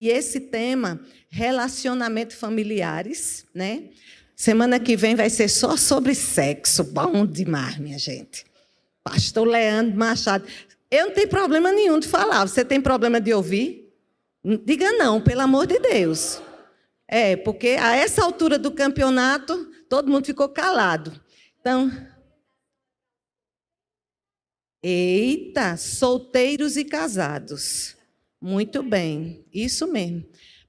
E esse tema, relacionamento familiares, né? Semana que vem vai ser só sobre sexo. Bom demais, minha gente. Pastor Leandro Machado. Eu não tenho problema nenhum de falar. Você tem problema de ouvir? Diga não, pelo amor de Deus. Porque a essa altura do campeonato, todo mundo ficou calado. Então, eita, solteiros e casados. Muito bem, isso mesmo.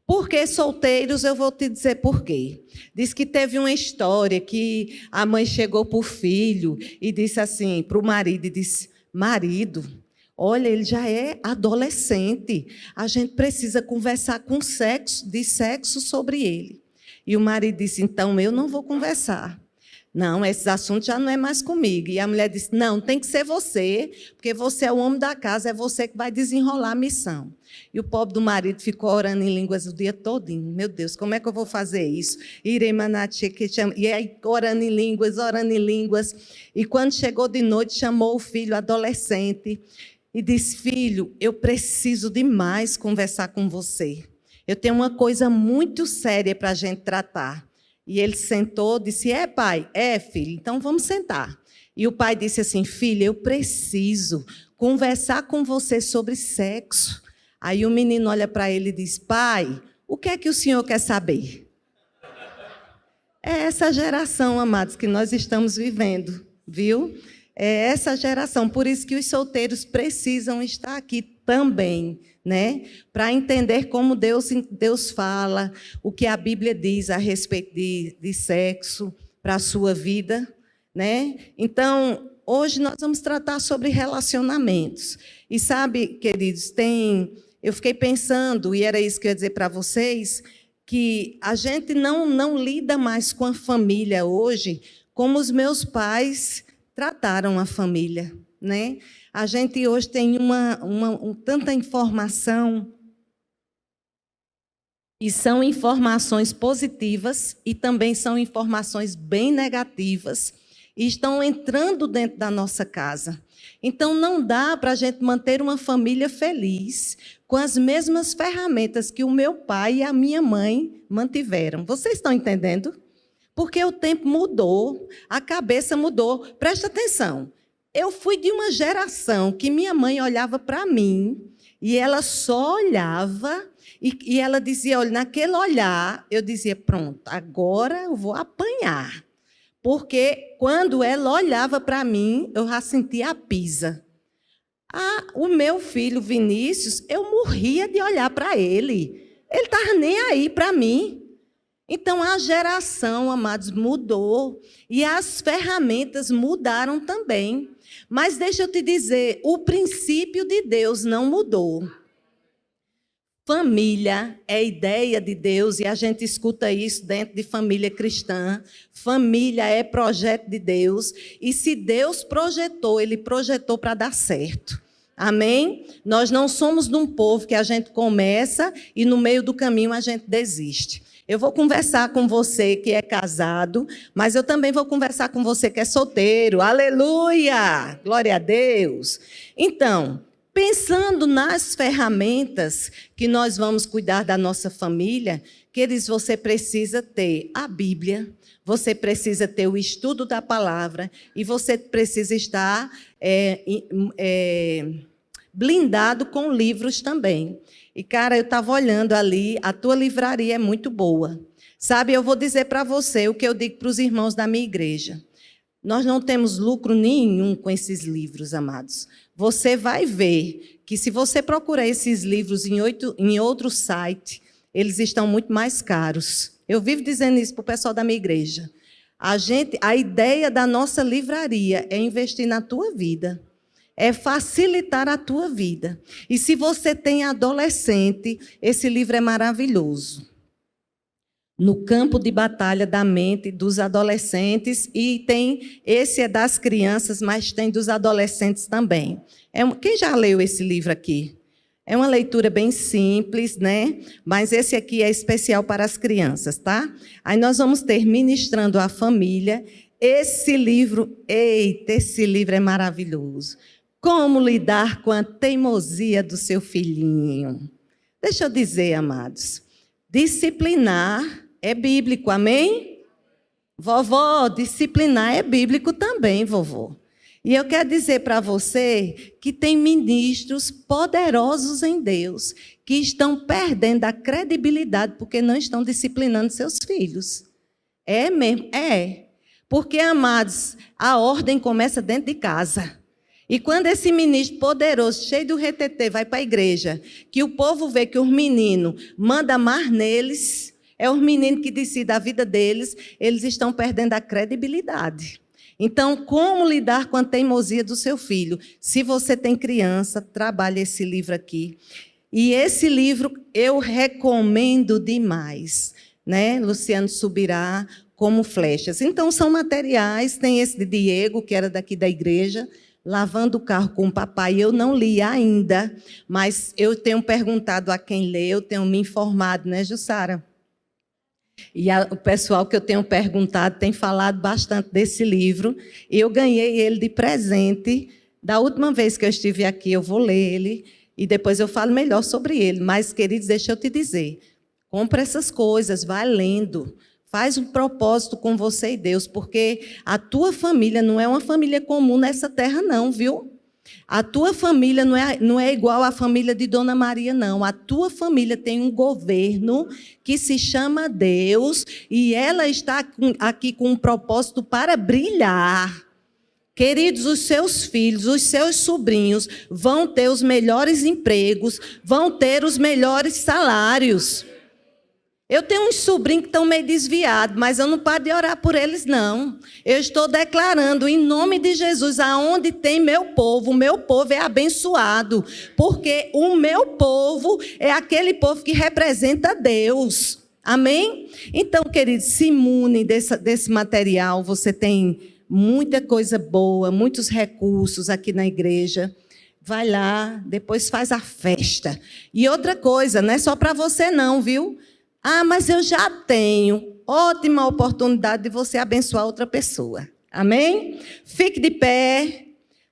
Por que solteiros? Eu vou te dizer por quê. Diz que teve uma história que a mãe chegou para o filho e disse assim para o marido, e disse, marido, olha, ele já é adolescente, a gente precisa conversar de sexo sobre ele. E o marido disse, então eu não vou conversar. Não, esses assuntos já não é mais comigo. E a mulher disse, não, tem que ser você, porque você é o homem da casa, é você que vai desenrolar a missão. E o pobre do marido ficou orando em línguas o dia todinho. Meu Deus, como é que eu vou fazer isso? E aí, orando em línguas. E quando chegou de noite, chamou o filho adolescente e disse, filho, eu preciso demais conversar com você. Eu tenho uma coisa muito séria para a gente tratar. E ele sentou, disse, pai? Filho, então vamos sentar. E o pai disse assim, filha, eu preciso conversar com você sobre sexo. Aí o menino olha para ele e diz, pai, o que é que o senhor quer saber? É essa geração, amados, que nós estamos vivendo, viu? É essa geração, por isso que os solteiros precisam estar aqui também, né? Para entender como Deus fala, o que a Bíblia diz a respeito de sexo para a sua vida, né? Então, hoje nós vamos tratar sobre relacionamentos. E sabe, queridos, eu fiquei pensando, e era isso que eu ia dizer para vocês, que a gente não lida mais com a família hoje como os meus pais trataram a família, né? A gente hoje tem tanta informação, e são informações positivas e também são informações bem negativas, e estão entrando dentro da nossa casa. Então, não dá para a gente manter uma família feliz com as mesmas ferramentas que o meu pai e a minha mãe mantiveram. Vocês estão entendendo? Porque o tempo mudou, a cabeça mudou. Presta atenção. Eu fui de uma geração que minha mãe olhava para mim e ela só olhava e ela dizia, olha, naquele olhar, eu dizia, pronto, agora eu vou apanhar. Porque quando ela olhava para mim, eu já sentia a pisa. O meu filho Vinícius, eu morria de olhar para ele. Ele estava nem aí para mim. Então, a geração, amados, mudou e as ferramentas mudaram também. Mas deixa eu te dizer, o princípio de Deus não mudou. Família é ideia de Deus e a gente escuta isso dentro de família cristã. Família é projeto de Deus e se Deus projetou, Ele projetou para dar certo. Amém? Nós não somos de um povo que a gente começa e no meio do caminho a gente desiste. Eu vou conversar com você que é casado, mas eu também vou conversar com você que é solteiro. Aleluia! Glória a Deus! Então, pensando nas ferramentas que nós vamos cuidar da nossa família, queridos, você precisa ter a Bíblia, você precisa ter o estudo da palavra e você precisa estar blindado com livros também. E, cara, eu estava olhando ali, a tua livraria é muito boa. Sabe, eu vou dizer para você o que eu digo para os irmãos da minha igreja. Nós não temos lucro nenhum com esses livros, amados. Você vai ver que se você procurar esses livros em outro site, eles estão muito mais caros. Eu vivo dizendo isso para o pessoal da minha igreja. A ideia da nossa livraria é investir na tua vida. É facilitar a tua vida. E se você tem adolescente, esse livro é maravilhoso. No campo de batalha da mente dos adolescentes, e esse é das crianças, mas tem dos adolescentes também. Quem já leu esse livro aqui? É uma leitura bem simples, né? Mas esse aqui é especial para as crianças, tá? Aí nós vamos ter Ministrando a Família. Esse livro é maravilhoso. Como lidar com a teimosia do seu filhinho? Deixa eu dizer, amados, disciplinar é bíblico, amém? Vovó, disciplinar é bíblico também, vovó. E eu quero dizer para você que tem ministros poderosos em Deus que estão perdendo a credibilidade porque não estão disciplinando seus filhos. É mesmo? É. Porque, amados, a ordem começa dentro de casa. E quando esse ministro poderoso, cheio do retetê, vai para a igreja, que o povo vê que os meninos mandam mais neles, é os meninos que decidem a vida deles, eles estão perdendo a credibilidade. Então, como lidar com a teimosia do seu filho? Se você tem criança, trabalhe esse livro aqui. E esse livro eu recomendo demais, né? Luciano Subirá, Como Flechas. Então, são materiais, tem esse de Diego, que era daqui da igreja, Lavando o Carro com o Papai. Eu não li ainda, mas eu tenho perguntado a quem leu, tenho me informado, né, Jussara? E o pessoal que eu tenho perguntado tem falado bastante desse livro. Eu ganhei ele de presente. Da última vez que eu estive aqui, eu vou ler ele e depois eu falo melhor sobre ele. Mas, queridos, deixa eu te dizer, compra essas coisas, vai lendo. Faz um propósito com você e Deus, porque a tua família não é uma família comum nessa terra, não, viu? A tua família não é igual à família de Dona Maria, não. A tua família tem um governo que se chama Deus e ela está aqui com um propósito para brilhar. Queridos, os seus filhos, os seus sobrinhos vão ter os melhores empregos, vão ter os melhores salários. Eu tenho uns sobrinhos que estão meio desviados, mas eu não paro de orar por eles, não. Eu estou declarando, em nome de Jesus, aonde tem meu povo é abençoado. Porque o meu povo é aquele povo que representa Deus. Amém? Então, queridos, se imune desse material. Você tem muita coisa boa, muitos recursos aqui na igreja. Vai lá, depois faz a festa. E outra coisa, não é só para você não, viu? Ah, mas eu já tenho. Ótima oportunidade de você abençoar outra pessoa. Amém? Fique de pé.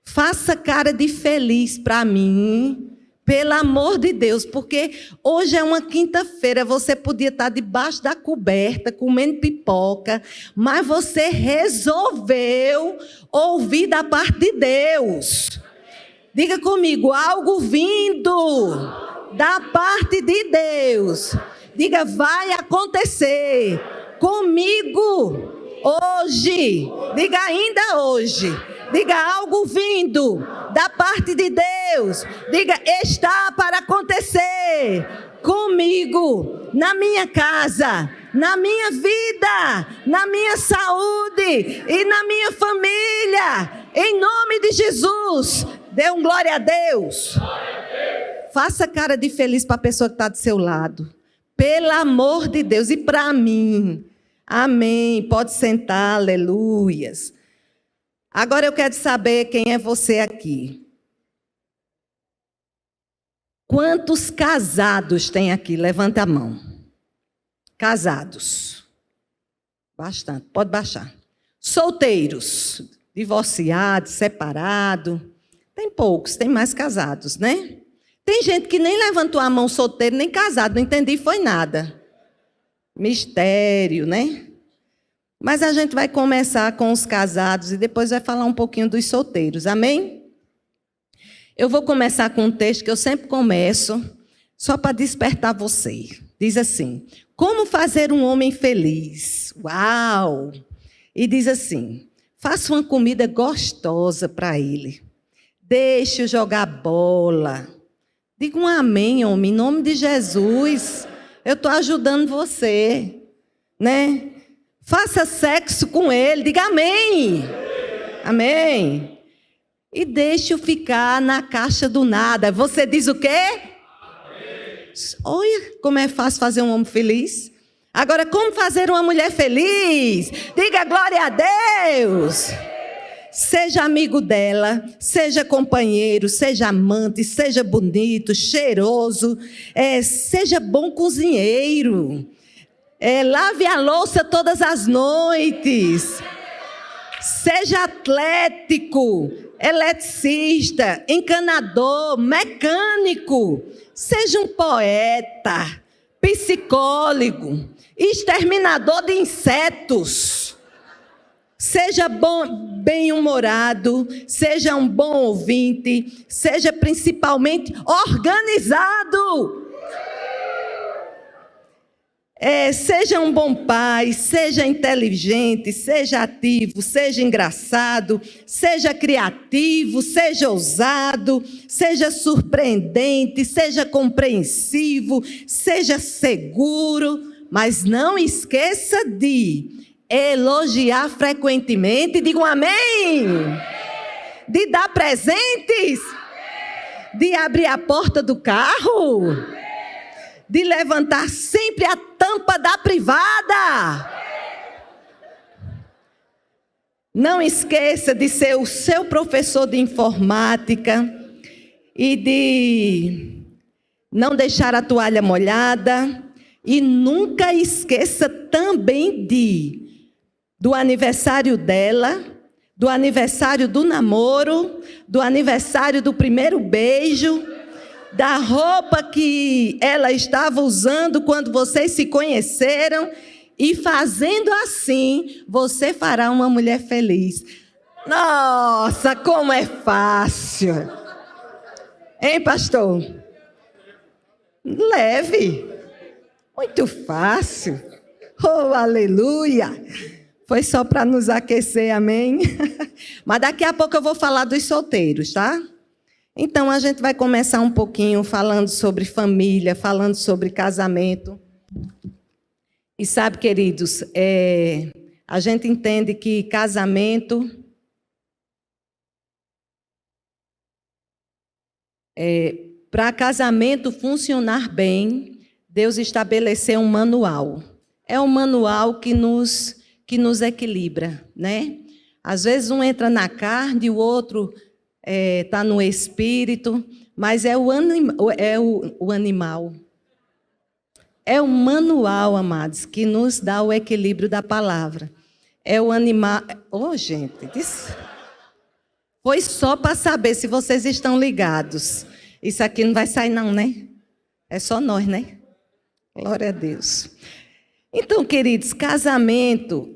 Faça cara de feliz para mim. Pelo amor de Deus. Porque hoje é uma quinta-feira. Você podia estar debaixo da coberta, comendo pipoca. Mas você resolveu ouvir da parte de Deus. Diga comigo, algo vindo da parte de Deus. Diga, vai acontecer comigo hoje. Diga, ainda hoje. Diga, algo vindo da parte de Deus. Diga, está para acontecer comigo, na minha casa, na minha vida, na minha saúde e na minha família. Em nome de Jesus. Dê um glória a Deus. Faça cara de feliz para a pessoa que está do seu lado. Pelo amor de Deus, e para mim. Amém. Pode sentar, aleluias. Agora eu quero saber quem é você aqui. Quantos casados tem aqui? Levanta a mão. Casados. Bastante, pode baixar. Solteiros, divorciados, separados. Tem poucos, tem mais casados, né? Tem gente que nem levantou a mão solteiro, nem casado, não entendi, foi nada. Mistério, né? Mas a gente vai começar com os casados e depois vai falar um pouquinho dos solteiros, amém? Eu vou começar com um texto que eu sempre começo, só para despertar você. Diz assim, como fazer um homem feliz? Uau! E diz assim, faça uma comida gostosa para ele. Deixe-o jogar bola. Diga um amém, homem, em nome de Jesus. Eu estou ajudando você, né? Faça sexo com ele, diga amém. Amém. E deixe-o ficar na caixa do nada. Você diz o quê? Amém. Olha como é fácil fazer um homem feliz. Agora, como fazer uma mulher feliz? Diga glória a Deus. Seja amigo dela, seja companheiro, seja amante, seja bonito, cheiroso, seja bom cozinheiro, lave a louça todas as noites, seja atlético, eletricista, encanador, mecânico, seja um poeta, psicólogo, exterminador de insetos. Seja bem-humorado, seja um bom ouvinte, seja principalmente organizado. Seja um bom pai, seja inteligente, seja ativo, seja engraçado, seja criativo, seja ousado, seja surpreendente, seja compreensivo, seja seguro, mas não esqueça de elogiar frequentemente, digam amém, de dar presentes, de abrir a porta do carro, de levantar sempre a tampa da privada. Não esqueça de ser o seu professor de informática e de não deixar a toalha molhada. E nunca esqueça também do aniversário dela, do aniversário do namoro, do aniversário do primeiro beijo, da roupa que ela estava usando quando vocês se conheceram, e fazendo assim, você fará uma mulher feliz. Nossa, como é fácil! Hein, pastor? Leve, muito fácil. Oh, aleluia! Foi só para nos aquecer, amém? Mas daqui a pouco eu vou falar dos solteiros, tá? Então, a gente vai começar um pouquinho falando sobre família, falando sobre casamento. E sabe, queridos, a gente entende que casamento para casamento funcionar bem, Deus estabeleceu um manual. É um manual que nos equilibra, né? Às vezes um entra na carne, o outro está no espírito, mas é o animal. É o manual, amados, que nos dá o equilíbrio da palavra. É o animal. Oh, gente, foi só para saber se vocês estão ligados. Isso aqui não vai sair, não, né? É só nós, né? Glória a Deus. Então, queridos, casamento,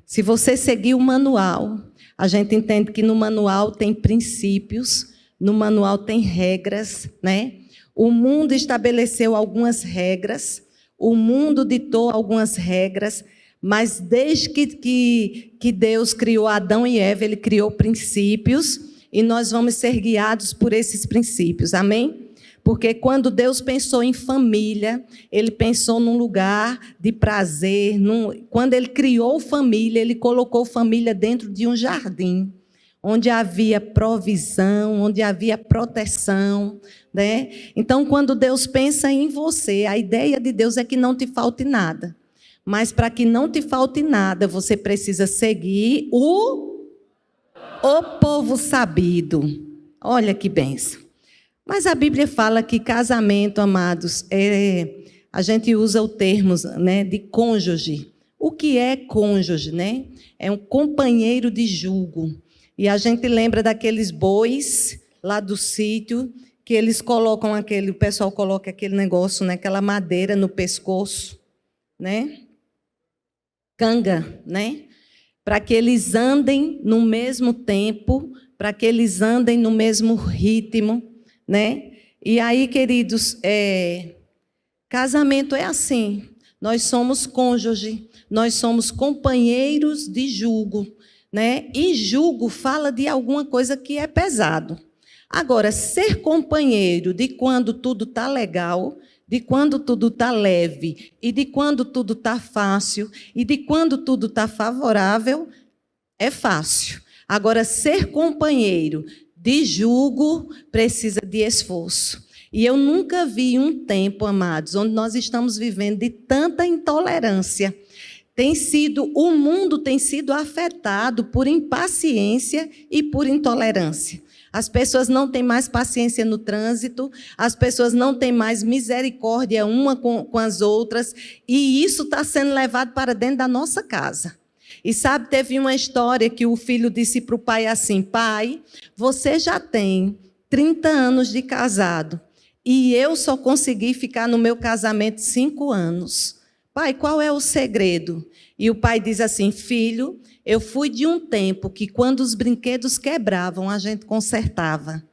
se você seguir o manual, a gente entende que no manual tem princípios, no manual tem regras, né? O mundo estabeleceu algumas regras, o mundo ditou algumas regras, mas desde que Deus criou Adão e Eva, Ele criou princípios, e nós vamos ser guiados por esses princípios, amém? Porque quando Deus pensou em família, Ele pensou num lugar de prazer. Quando Ele criou família, Ele colocou família dentro de um jardim, onde havia provisão, onde havia proteção, né? Então, quando Deus pensa em você, a ideia de Deus é que não te falte nada. Mas para que não te falte nada, você precisa seguir o povo sabido. Olha que bênção. Mas a Bíblia fala que casamento, amados, a gente usa o termo, né, de cônjuge. O que é cônjuge, né? É um companheiro de jugo. E a gente lembra daqueles bois lá do sítio, que eles colocam o pessoal coloca aquele negócio, né, aquela madeira no pescoço, né? Canga, né? Para que eles andem no mesmo tempo, para que eles andem no mesmo ritmo, né? E aí, queridos, casamento é assim. Nós somos cônjuge, nós somos companheiros de jugo, né? E jugo fala de alguma coisa que é pesado. Agora, ser companheiro de quando tudo está legal, de quando tudo está leve, e de quando tudo está fácil, e de quando tudo está favorável, é fácil. Agora, ser companheiro de jugo precisa de esforço. E eu nunca vi um tempo, amados, onde nós estamos vivendo de tanta intolerância. O mundo tem sido afetado por impaciência e por intolerância. As pessoas não têm mais paciência no trânsito, as pessoas não têm mais misericórdia uma com as outras, e isso está sendo levado para dentro da nossa casa. E sabe, teve uma história que o filho disse para o pai assim: pai, você já tem 30 anos de casado e eu só consegui ficar no meu casamento 5 anos. Pai, qual é o segredo? E o pai diz assim: filho, eu fui de um tempo que quando os brinquedos quebravam, a gente consertava.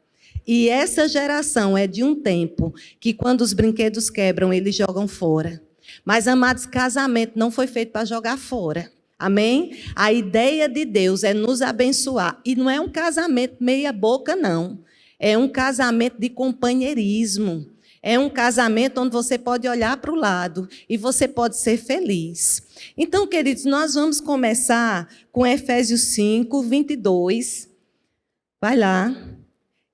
E essa geração é de um tempo que quando os brinquedos quebram, eles jogam fora. Mas, amados, casamento não foi feito para jogar fora. Amém? A ideia de Deus é nos abençoar. E não é um casamento meia boca, não. É um casamento de companheirismo. É um casamento onde você pode olhar para o lado e você pode ser feliz. Então, queridos, nós vamos começar com Efésios 5, 22. Vai lá.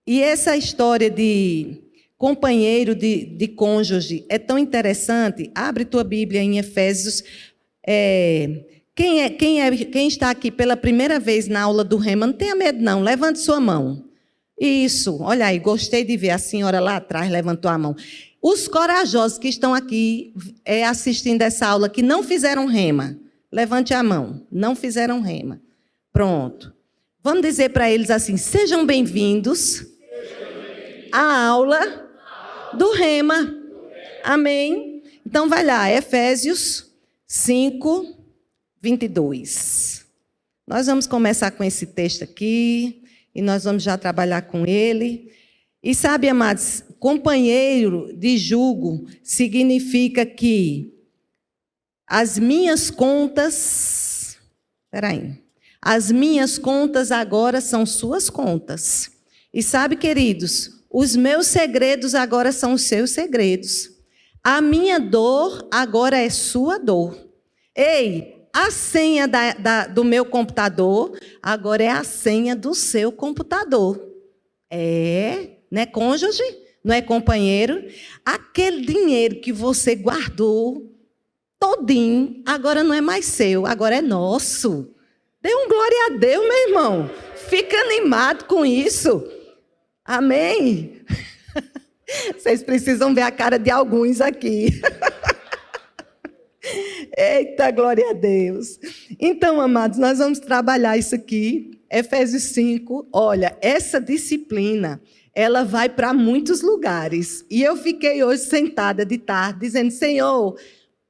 E essa história de companheiro, de cônjuge, é tão interessante. Abre tua Bíblia em Efésios. Quem está aqui pela primeira vez na aula do Rema, não tenha medo não, levante sua mão. Isso, olha aí, gostei de ver a senhora lá atrás levantou a mão. Os corajosos que estão aqui assistindo essa aula, que não fizeram Rema, levante a mão, não fizeram Rema. Pronto. Vamos dizer para eles assim: sejam bem-vindos à aula do Rema. Amém? Então vai lá, Efésios 5, 22. Nós vamos começar com esse texto aqui e nós vamos já trabalhar com ele. E sabe, amados, companheiro de jugo significa que as minhas contas... As minhas contas agora são suas contas. E sabe, queridos, os meus segredos agora são os seus segredos. A minha dor agora é sua dor. Ei, a senha do meu computador agora é a senha do seu computador. Não é cônjuge? Não é companheiro? Aquele dinheiro que você guardou todinho, agora não é mais seu, agora é nosso. Dê um glória a Deus, meu irmão. Fica animado com isso. Amém? Vocês precisam ver a cara de alguns aqui. Eita, glória a Deus. Então, amados, nós vamos trabalhar isso aqui. Efésios 5. Olha, essa disciplina, ela vai para muitos lugares. E eu fiquei hoje sentada de tarde, dizendo: Senhor,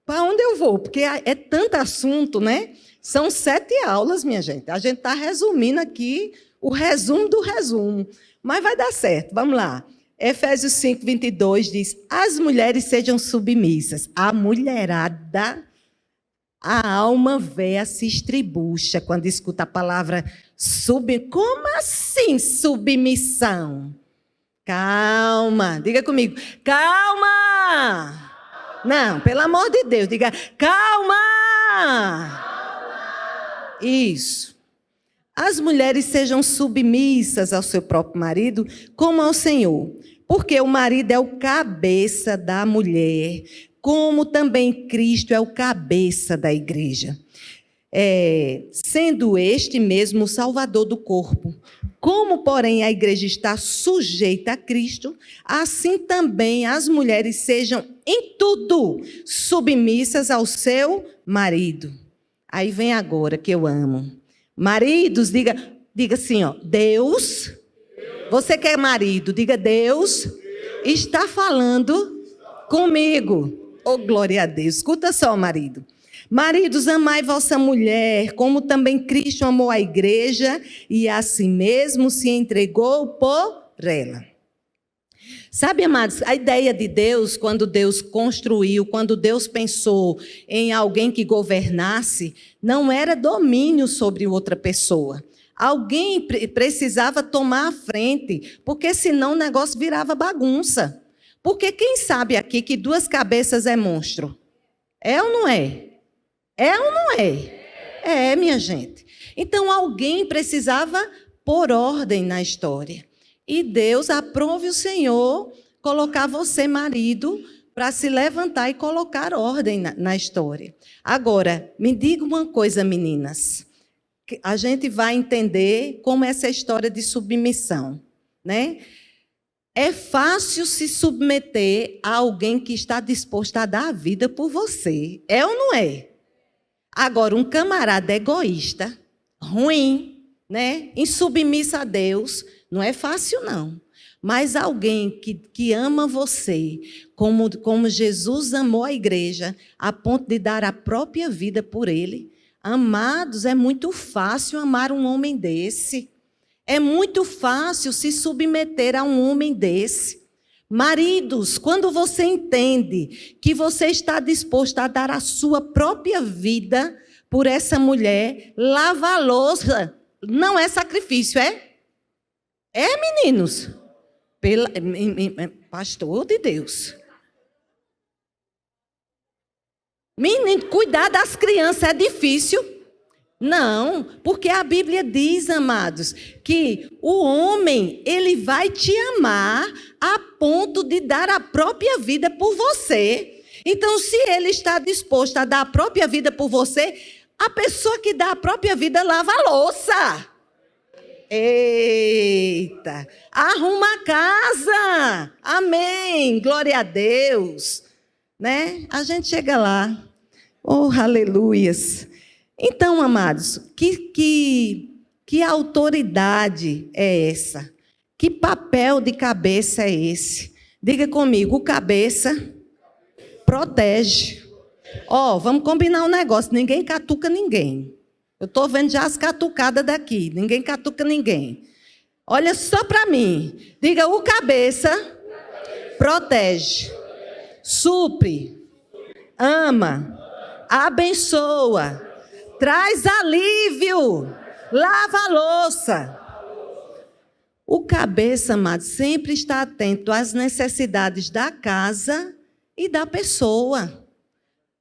para onde eu vou? Porque é tanto assunto, né? São 7 aulas, minha gente. A gente está resumindo aqui o resumo do resumo. Mas vai dar certo, vamos lá. Efésios 5, 22 diz: as mulheres sejam submissas. A mulherada, a alma véia se estribucha quando escuta a palavra Como assim submissão? Calma, diga comigo. Calma! Não, pelo amor de Deus, diga calma! Isso. As mulheres sejam submissas ao seu próprio marido, como ao Senhor. Porque o marido é o cabeça da mulher, como também Cristo é o cabeça da igreja. Sendo este mesmo o salvador do corpo. Como, porém, a igreja está sujeita a Cristo, assim também as mulheres sejam em tudo submissas ao seu marido. Aí vem agora que eu amo. Maridos, diga assim, ó, Deus, você que é marido, diga: Deus está falando comigo. Oh, glória a Deus. Escuta só, marido. Maridos, amai vossa mulher, como também Cristo amou a igreja e a si mesmo se entregou por ela. Sabe, amados, a ideia de Deus, quando Deus construiu, quando Deus pensou em alguém que governasse, não era domínio sobre outra pessoa. Alguém precisava tomar a frente, porque senão o negócio virava bagunça. Porque quem sabe aqui que 2 cabeças é monstro? É ou não é? É ou não é? É, minha gente. Então alguém precisava pôr ordem na história. E Deus aprove o Senhor colocar você, marido, para se levantar e colocar ordem na história. Agora, me diga uma coisa, meninas. A gente vai entender como essa história de submissão, né? É fácil se submeter a alguém que está disposto a dar a vida por você. É ou não é? Agora, um camarada egoísta, ruim, né? Insubmisso a Deus, não é fácil, não. Mas alguém que ama você, como Jesus amou a igreja, a ponto de dar a própria vida por ele. Amados, é muito fácil amar um homem desse. É muito fácil se submeter a um homem desse. Maridos, quando você entende que você está disposto a dar a sua própria vida por essa mulher, lavar a louça não é sacrifício, é? É, meninos? Pastor de Deus. Menino, cuidar das crianças é difícil? Não, porque a Bíblia diz, amados, que o homem, ele vai te amar a ponto de dar a própria vida por você. Então, se ele está disposto a dar a própria vida por você, a pessoa que dá a própria vida lava a louça. Eita, arruma a casa. Amém, glória a Deus. Né? A gente chega lá. Oh, aleluias. Então, amados, que autoridade é essa? Que papel de cabeça é esse? Diga comigo, o cabeça protege. Vamos combinar um negócio, ninguém catuca ninguém. Eu estou vendo já as catucadas daqui, ninguém catuca ninguém. Olha só para mim, diga, o cabeça protege, supre, ama, abençoa, traz alívio, lava a louça. O cabeça, amado, sempre está atento às necessidades da casa e da pessoa.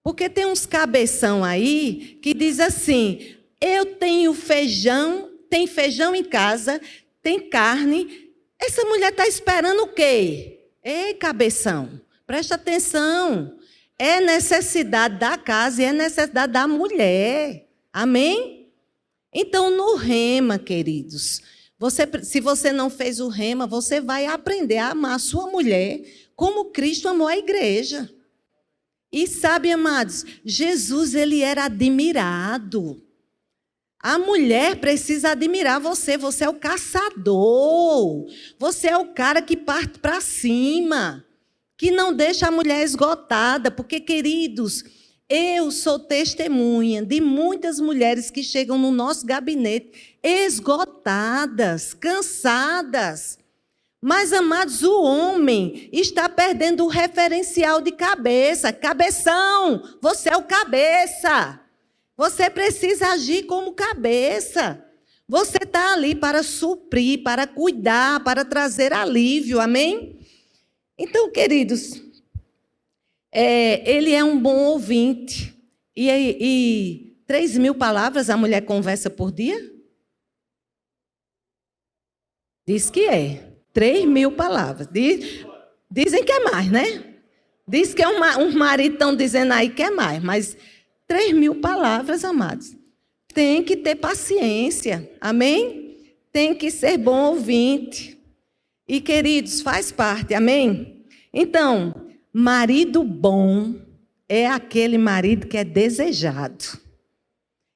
Porque tem uns cabeção aí que diz assim, eu tenho feijão, tem feijão em casa, tem carne, essa mulher está esperando o quê? Ei, cabeção, presta atenção. É necessidade da casa e é necessidade da mulher. Amém? Então, no rema, queridos, se você não fez o rema, você vai aprender a amar a sua mulher como Cristo amou a igreja. E sabe, amados, Jesus, ele era admirado. A mulher precisa admirar você. Você é o caçador. Você é o cara que parte para cima, que não deixa a mulher esgotada. Porque, queridos, eu sou testemunha de muitas mulheres que chegam no nosso gabinete esgotadas, cansadas. Mas, amados, o homem está perdendo o referencial de cabeça. Cabeção, você é o cabeça. Você precisa agir como cabeça. Você está ali para suprir, para cuidar, para trazer alívio, amém? Então, queridos, ele é um bom ouvinte. E 3.000 palavras a mulher conversa por dia? Diz que é. 3.000 palavras. Dizem que é mais, né? Diz que um marido estão dizendo aí que é mais, mas 3.000 palavras, amados. Tem que ter paciência, amém? Tem que ser bom ouvinte. E, queridos, faz parte, amém? Então, marido bom é aquele marido que é desejado.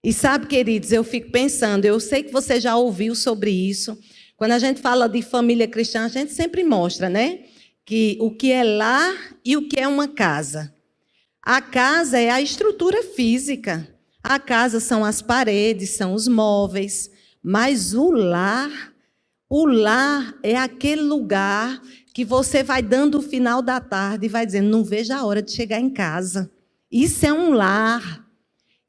E sabe, queridos, eu fico pensando, eu sei que você já ouviu sobre isso. Quando a gente fala de família cristã, a gente sempre mostra, né? Que o que é lar e o que é uma casa. A casa é a estrutura física. A casa são as paredes, são os móveis. Mas o lar é aquele lugar que você vai dando o final da tarde e vai dizendo, não vejo a hora de chegar em casa. Isso é um lar.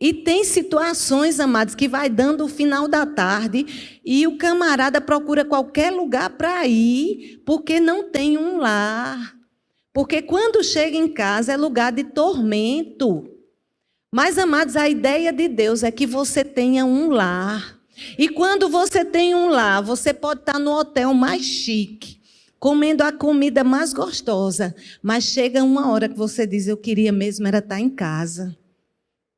E tem situações, amados, que vai dando o final da tarde e o camarada procura qualquer lugar para ir, porque não tem um lar. Porque quando chega em casa é lugar de tormento. Mas, amados, a ideia de Deus é que você tenha um lar. E quando você tem um lar, você pode estar no hotel mais chique, comendo a comida mais gostosa, mas chega uma hora que você diz, eu queria mesmo era estar em casa.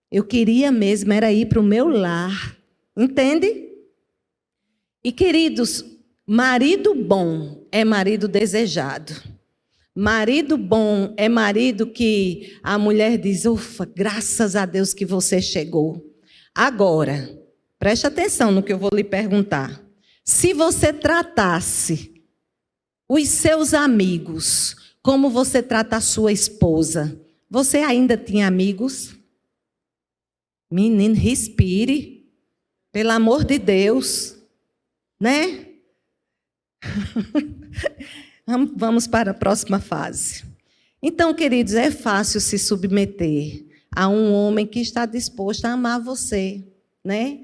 Eu queria mesmo era ir para o meu lar. Entende? E, queridos, marido bom é marido desejado. Marido bom é marido que a mulher diz: ufa, graças a Deus que você chegou. Agora, preste atenção no que eu vou lhe perguntar. Se você tratasse os seus amigos como você trata a sua esposa, você ainda tinha amigos? Menino, respire. Pelo amor de Deus. Né? Vamos para a próxima fase. Então, queridos, é fácil se submeter a um homem que está disposto a amar você, né?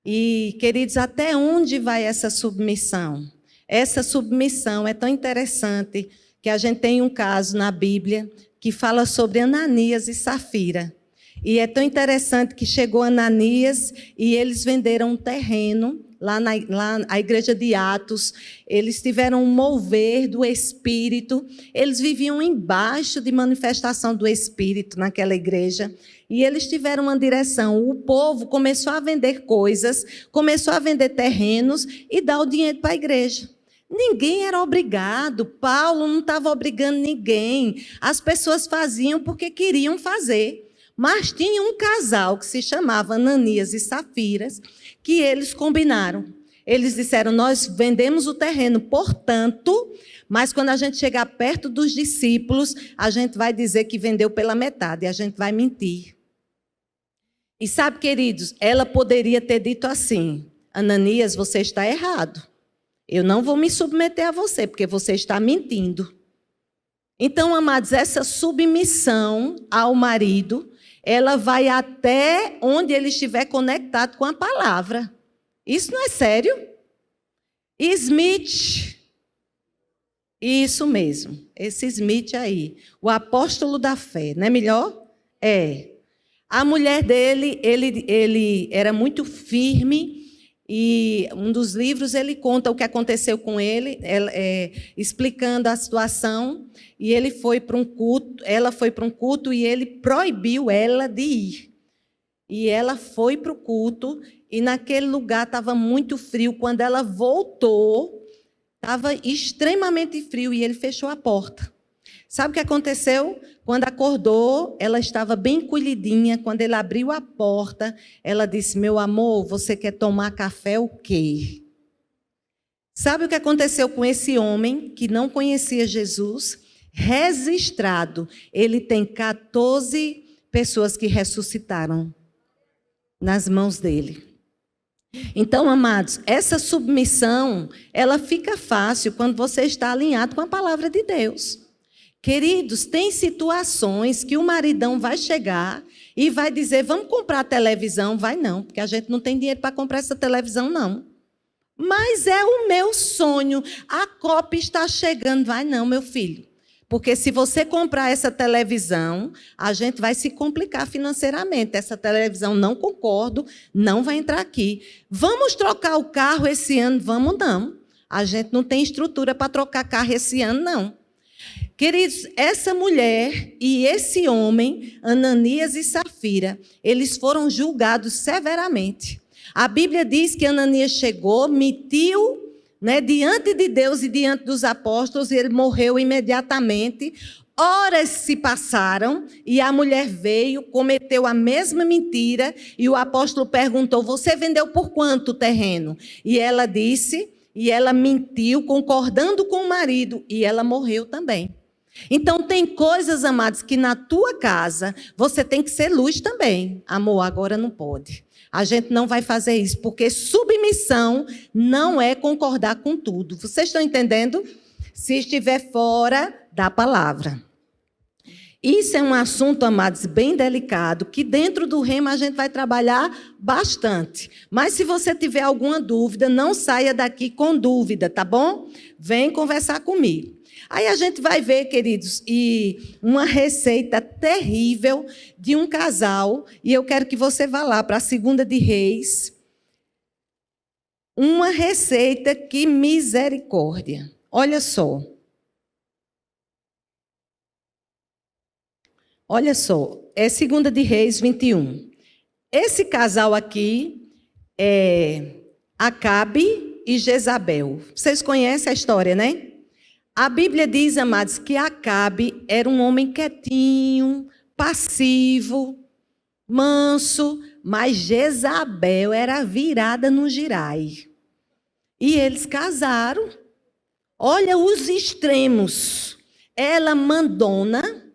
E, queridos, até onde vai essa submissão? Essa submissão é tão interessante que a gente tem um caso na Bíblia que fala sobre Ananias e Safira. E é tão interessante que chegou Ananias e eles venderam um terreno lá na igreja de Atos. Eles tiveram um mover do Espírito. Eles viviam embaixo de manifestação do Espírito naquela igreja. E eles tiveram uma direção. O povo começou a vender coisas, começou a vender terrenos e dar o dinheiro para a igreja. Ninguém era obrigado. Paulo não estava obrigando ninguém. As pessoas faziam porque queriam fazer. Mas tinha um casal que se chamava Ananias e Safiras, que eles combinaram. Eles disseram: nós vendemos o terreno, portanto, mas quando a gente chegar perto dos discípulos, a gente vai dizer que vendeu pela metade, e a gente vai mentir. E sabe, queridos, ela poderia ter dito assim: Ananias, você está errado. Eu não vou me submeter a você, porque você está mentindo. Então, amados, essa submissão ao marido, ela vai até onde ele estiver conectado com a palavra. Isso não é sério? Smith. Isso mesmo. Esse Smith aí. O apóstolo da fé. Não é melhor? É. A mulher dele, ele era muito firme. E um dos livros ele conta o que aconteceu com ele, explicando a situação. E ele foi para um culto, ela foi para um culto e ele proibiu ela de ir. E ela foi para o culto e naquele lugar estava muito frio. Quando ela voltou, estava extremamente frio e ele fechou a porta. Sabe o que aconteceu? Quando acordou, ela estava bem encolhidinha. Quando ele abriu a porta, ela disse: meu amor, você quer tomar café o quê? Sabe o que aconteceu com esse homem que não conhecia Jesus? Registrado, ele tem 14 pessoas que ressuscitaram nas mãos dele. Então, amados, essa submissão, ela fica fácil quando você está alinhado com a palavra de Deus. Queridos, tem situações que o maridão vai chegar e vai dizer: vamos comprar televisão. Vai não, porque a gente não tem dinheiro para comprar essa televisão, não. Mas é o meu sonho, a Copa está chegando. Vai não, meu filho. Porque se você comprar essa televisão, a gente vai se complicar financeiramente. Essa televisão, não concordo, não vai entrar aqui. Vamos trocar o carro esse ano? Vamos não. A gente não tem estrutura para trocar carro esse ano, não. Queridos, essa mulher e esse homem, Ananias e Safira, eles foram julgados severamente. A Bíblia diz que Ananias chegou, mentiu, diante de Deus e diante dos apóstolos, e ele morreu imediatamente. Horas se passaram e a mulher veio, cometeu a mesma mentira, e o apóstolo perguntou: você vendeu por quanto o terreno? E ela disse, e ela mentiu, concordando com o marido, e ela morreu também. Então, tem coisas, amados, que na tua casa você tem que ser luz também. Amor, agora não pode. A gente não vai fazer isso, porque submissão não é concordar com tudo. Vocês estão entendendo? Se estiver fora da palavra. Isso é um assunto, amados, bem delicado, que dentro do rema a gente vai trabalhar bastante. Mas se você tiver alguma dúvida, não saia daqui com dúvida, tá bom? Vem conversar comigo. Aí a gente vai ver, queridos, e uma receita terrível de um casal, e eu quero que você vá lá para a 2 de Reis. Uma receita que misericórdia. Olha só. Olha só, é 2 de Reis 21. Esse casal aqui é Acabe e Jezabel. Vocês conhecem a história, né? A Bíblia diz, amados, que Acabe era um homem quietinho, passivo, manso, mas Jezabel era virada no girai. E eles casaram. Olha os extremos. Ela mandona,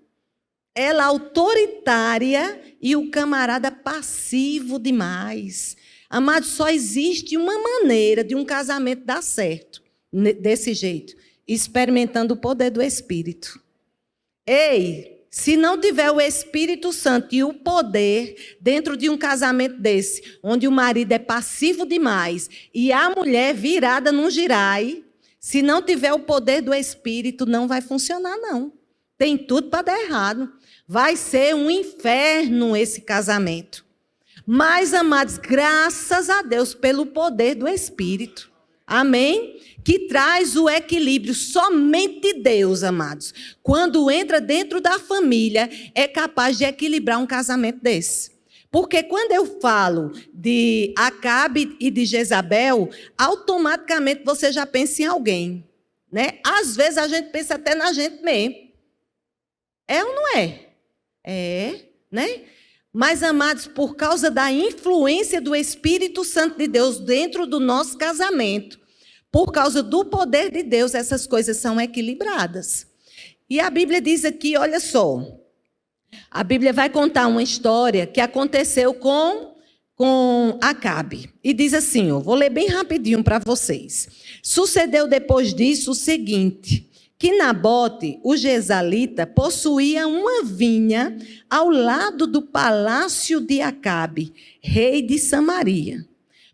ela autoritária e o camarada passivo demais. Amados, só existe uma maneira de um casamento dar certo, desse jeito, experimentando o poder do Espírito. Ei, se não tiver o Espírito Santo e o poder dentro de um casamento desse, onde o marido é passivo demais e a mulher virada num girai, se não tiver o poder do Espírito, não vai funcionar, não. Tem tudo para dar errado. Vai ser um inferno esse casamento. Mas, amados, graças a Deus pelo poder do Espírito. Amém? Que traz o equilíbrio. Somente Deus, amados, quando entra dentro da família, é capaz de equilibrar um casamento desse. Porque quando eu falo de Acabe e de Jezabel, automaticamente você já pensa em alguém, né? Às vezes a gente pensa até na gente mesmo. É ou não é? É, né? Mas, amados, por causa da influência do Espírito Santo de Deus dentro do nosso casamento, por causa do poder de Deus, essas coisas são equilibradas. E a Bíblia diz aqui, olha só, a Bíblia vai contar uma história que aconteceu com Acabe. E diz assim, eu vou ler bem rapidinho para vocês. Sucedeu depois disso o seguinte, que Nabote, o Jezalita, possuía uma vinha ao lado do palácio de Acabe, rei de Samaria.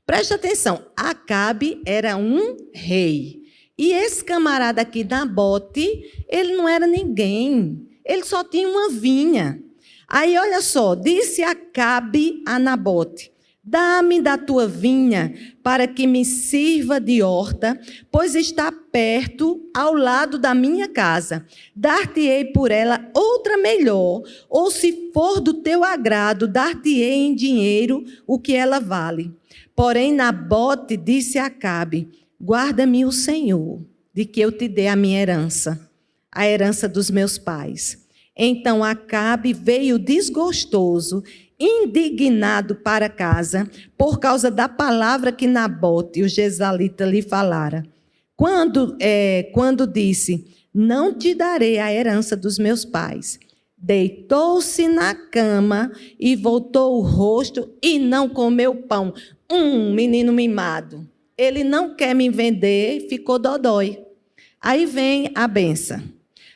Preste atenção, Acabe era um rei. E esse camarada aqui, Nabote, ele não era ninguém. Ele só tinha uma vinha. Aí, olha só, disse Acabe a Nabote, dá-me da tua vinha para que me sirva de horta, pois está perto, ao lado da minha casa. Dar-te-ei por ela outra melhor, ou se for do teu agrado, dar-te-ei em dinheiro o que ela vale. Porém, Nabote disse a Acabe, guarda-me o Senhor, de que eu te dê a minha herança, a herança dos meus pais. Então Acabe veio desgostoso, indignado para casa, por causa da palavra que Nabote, o Jezalita, lhe falara. Quando disse, não te darei a herança dos meus pais, deitou-se na cama e voltou o rosto e não comeu pão. Menino mimado. Ele não quer me vender, ficou dodói. Aí vem a benção.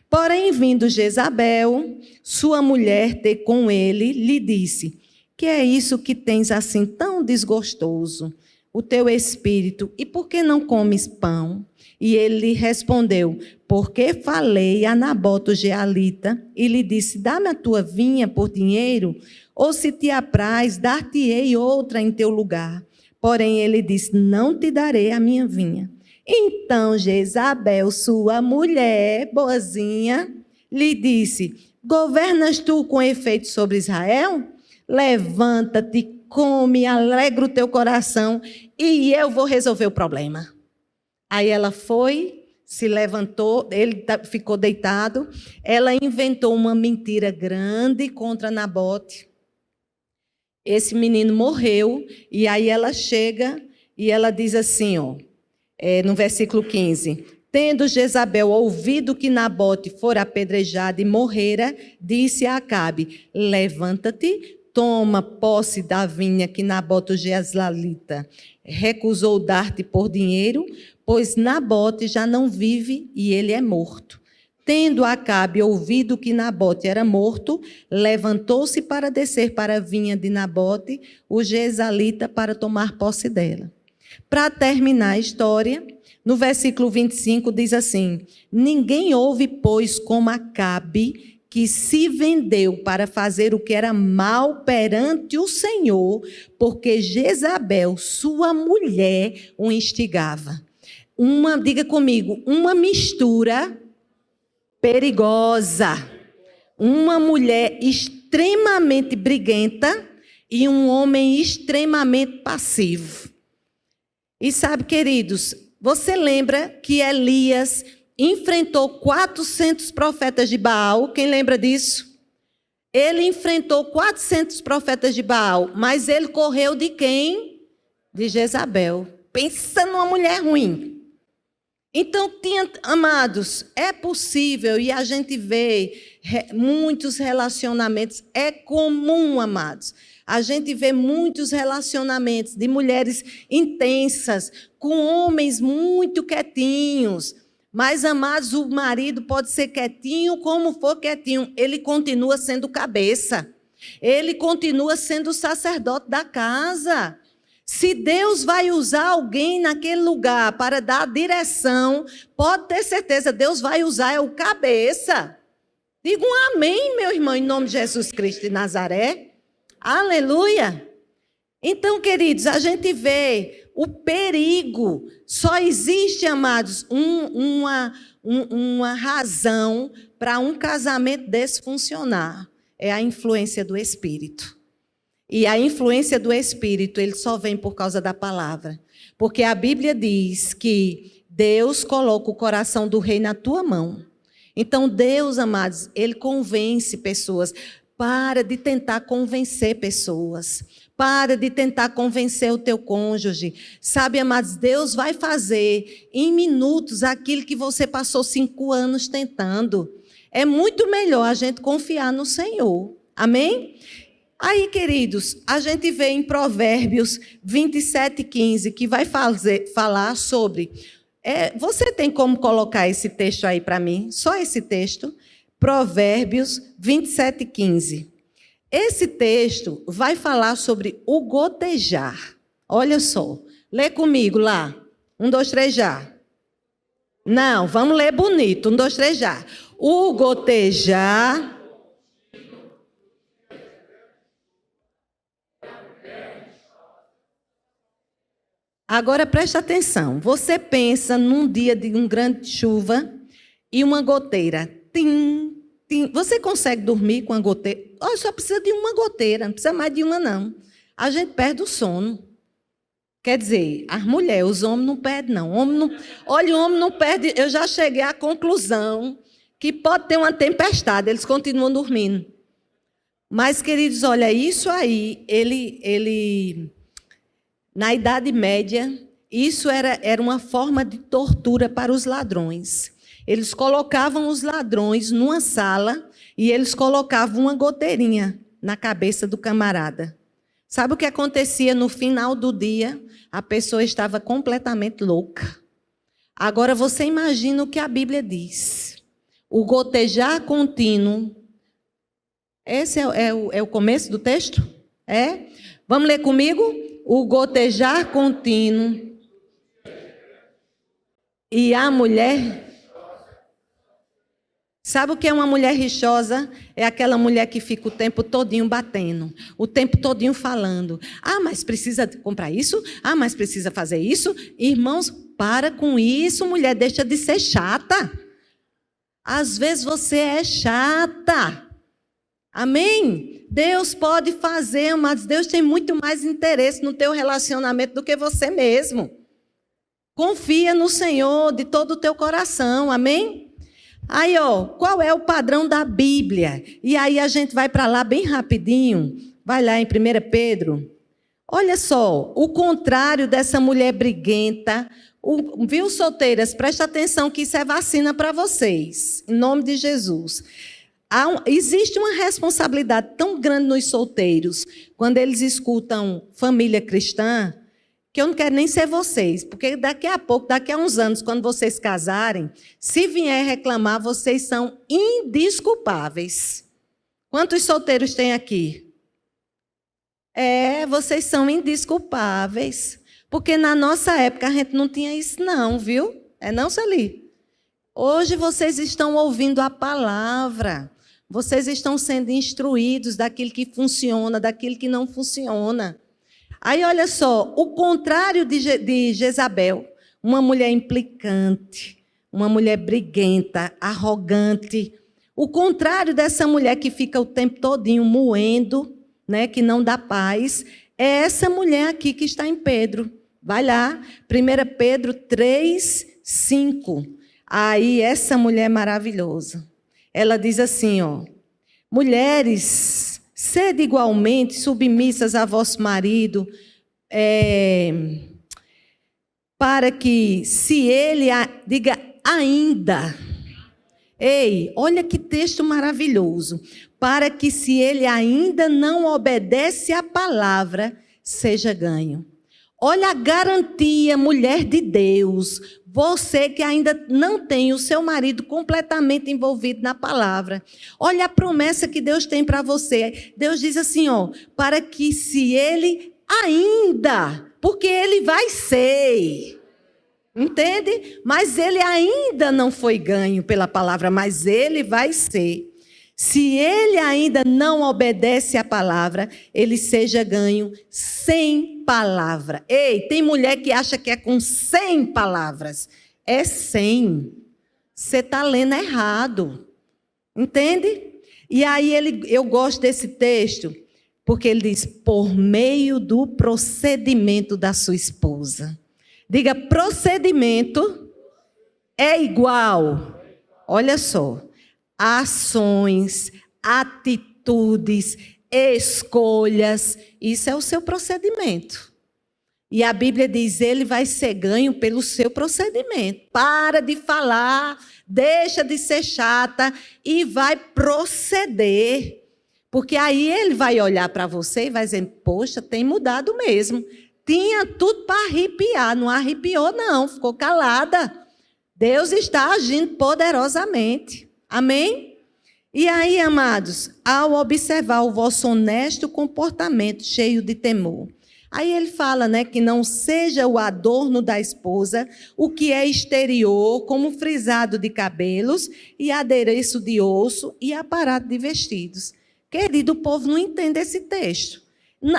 Porém, vindo Jezabel, sua mulher ter com ele, lhe disse, que é isso que tens assim tão desgostoso, o teu espírito, e por que não comes pão? E ele lhe respondeu, porque falei a Nabote o Jezalita, e lhe disse, dá-me a tua vinha por dinheiro, ou se te apraz, dar-te-ei outra em teu lugar. Porém, ele disse, não te darei a minha vinha. Então Jezabel, sua mulher, boazinha, lhe disse, governas tu com efeito sobre Israel? Levanta-te, come, alegra o teu coração e eu vou resolver o problema. Aí ela foi, se levantou, ele ficou deitado, ela inventou uma mentira grande contra Nabote. Esse menino morreu e aí ela chega e ela diz assim, no versículo 15, tendo Jezabel ouvido que Nabote fora apedrejado e morrera, disse a Acabe, levanta-te, toma posse da vinha que Nabote o Jezalita recusou dar-te por dinheiro, pois Nabote já não vive e ele é morto. Tendo Acabe ouvido que Nabote era morto, levantou-se para descer para a vinha de Nabote, o Jezalita, para tomar posse dela. Para terminar a história, no versículo 25 diz assim, ninguém houve, pois, como Acabe, que se vendeu para fazer o que era mal perante o Senhor, porque Jezabel, sua mulher, o instigava. Diga comigo, uma mistura perigosa. Uma mulher extremamente briguenta e um homem extremamente passivo. E sabe, queridos, você lembra que Elias enfrentou 400 profetas de Baal. Quem lembra disso? Ele enfrentou 400 profetas de Baal, mas ele correu de quem? De Jezabel. Pensa numa mulher ruim. Então, amados, é possível, e a gente vê muitos relacionamentos, é comum, amados, a gente vê muitos relacionamentos de mulheres intensas, com homens muito quietinhos, mas, amados, o marido pode ser quietinho como for quietinho, ele continua sendo cabeça, ele continua sendo o sacerdote da casa. Se Deus vai usar alguém naquele lugar para dar direção, pode ter certeza, Deus vai usar o cabeça. Diga um amém, meu irmão, em nome de Jesus Cristo de Nazaré. Aleluia. Então, queridos, a gente vê o perigo. Só existe, amados, uma razão para um casamento desse funcionar. É a influência do Espírito. E a influência do Espírito, ele só vem por causa da palavra. Porque a Bíblia diz que Deus coloca o coração do rei na tua mão. Então Deus, amados, ele convence pessoas. Para de tentar convencer pessoas. Para de tentar convencer o teu cônjuge. Sabe, amados, Deus vai fazer em minutos aquilo que você passou 5 anos tentando. É muito melhor a gente confiar no Senhor. Amém? Aí, queridos, a gente vê em Provérbios 27:15, que vai falar sobre... você tem como colocar esse texto aí para mim? Só esse texto. Provérbios 27:15. Esse texto vai falar sobre o gotejar. Olha só. Lê comigo lá. 1, 2, 3, já. Não, vamos ler bonito. 1, 2, 3, já. O gotejar... Agora preste atenção, você pensa num dia de uma grande chuva e uma goteira. Tim, tim. Você consegue dormir com a goteira? Oh, só precisa de uma goteira, não precisa mais de uma não. A gente perde o sono. Quer dizer, as mulheres, os homens não perdem não. Olha, o homem não perde, eu já cheguei à conclusão que pode ter uma tempestade, eles continuam dormindo. Mas, queridos, olha, isso aí, na Idade Média, isso era uma forma de tortura para os ladrões. Eles colocavam os ladrões numa sala e eles colocavam uma goteirinha na cabeça do camarada. Sabe o que acontecia no final do dia? A pessoa estava completamente louca. Agora você imagina o que a Bíblia diz. O gotejar contínuo. Esse é o começo do texto? É? Vamos ler comigo? O gotejar contínuo e a mulher... Sabe o que é uma mulher rixosa? É aquela mulher que fica o tempo todinho batendo, o tempo todinho falando. Ah, mas precisa comprar isso? Ah, mas precisa fazer isso? Irmãos, para com isso, mulher, deixa de ser chata. Às vezes você é chata. Amém? Deus pode fazer, mas Deus tem muito mais interesse no teu relacionamento do que você mesmo. Confia no Senhor de todo o teu coração, amém? Aí, qual é o padrão da Bíblia? E aí a gente vai para lá bem rapidinho, vai lá em 1 Pedro. Olha só, o contrário dessa mulher briguenta, viu, solteiras? Presta atenção que isso é vacina para vocês, em nome de Jesus. Existe uma responsabilidade tão grande nos solteiros, quando eles escutam família cristã, que eu não quero nem ser vocês, porque daqui a pouco, daqui a uns anos, quando vocês casarem, se vier reclamar, vocês são indesculpáveis. Quantos solteiros tem aqui? Vocês são indesculpáveis, porque na nossa época a gente não tinha isso não, viu? Não, Celi? Hoje vocês estão ouvindo a palavra. Vocês estão sendo instruídos daquilo que funciona, daquilo que não funciona. Aí, olha só, o contrário de Jezabel, uma mulher implicante, uma mulher briguenta, arrogante. O contrário dessa mulher que fica o tempo todinho moendo, né, que não dá paz, é essa mulher aqui que está em Pedro. Vai lá, 1 Pedro 3, 5. Aí essa mulher maravilhosa, ela diz assim, ó: mulheres, sede igualmente submissas a vosso marido, para que, se ele diga ainda, ei, olha que texto maravilhoso, para que, se ele ainda não obedece à palavra, seja ganho. Olha a garantia, mulher de Deus, você que ainda não tem o seu marido completamente envolvido na palavra. Olha a promessa que Deus tem para você. Deus diz assim, ó, para que, se ele ainda, porque ele vai ser, entende? Mas ele ainda não foi ganho pela palavra, mas ele vai ser. Se ele ainda não obedece à palavra, ele seja ganho sem palavra. Ei, tem mulher que acha que é com 100 palavras. É 100. Você está lendo errado. Entende? E aí eu gosto desse texto, porque ele diz, por meio do procedimento da sua esposa. Diga, procedimento é igual. Olha só. Ações, atitudes, escolhas, isso é o seu procedimento. E a Bíblia diz, ele vai ser ganho pelo seu procedimento. Para de falar, deixa de ser chata e vai proceder. Porque aí ele vai olhar para você e vai dizer, poxa, tem mudado mesmo. Tinha tudo para arrepiar, não arrepiou não, ficou calada. Deus está agindo poderosamente. Amém? E aí, amados, ao observar o vosso honesto comportamento cheio de temor. Aí ele fala, né, que não seja o adorno da esposa, o que é exterior, como frisado de cabelos e adereço de osso e aparato de vestidos. Querido, o povo não entende esse texto.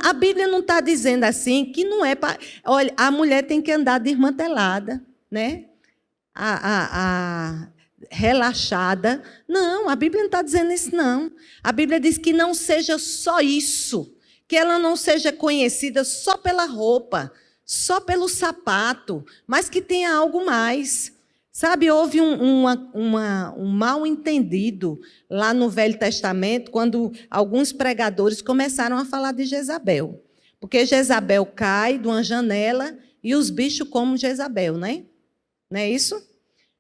A Bíblia não está dizendo assim que não é para... Olha, a mulher tem que andar desmantelada, né? Relaxada. Não, a Bíblia não está dizendo isso, não. A Bíblia diz que não seja só isso, que ela não seja conhecida só pela roupa, só pelo sapato, mas que tenha algo mais. Sabe, houve um mal entendido lá no Velho Testamento, quando alguns pregadores começaram a falar de Jezabel. Porque Jezabel cai de uma janela e os bichos comem Jezabel, né? Não é isso?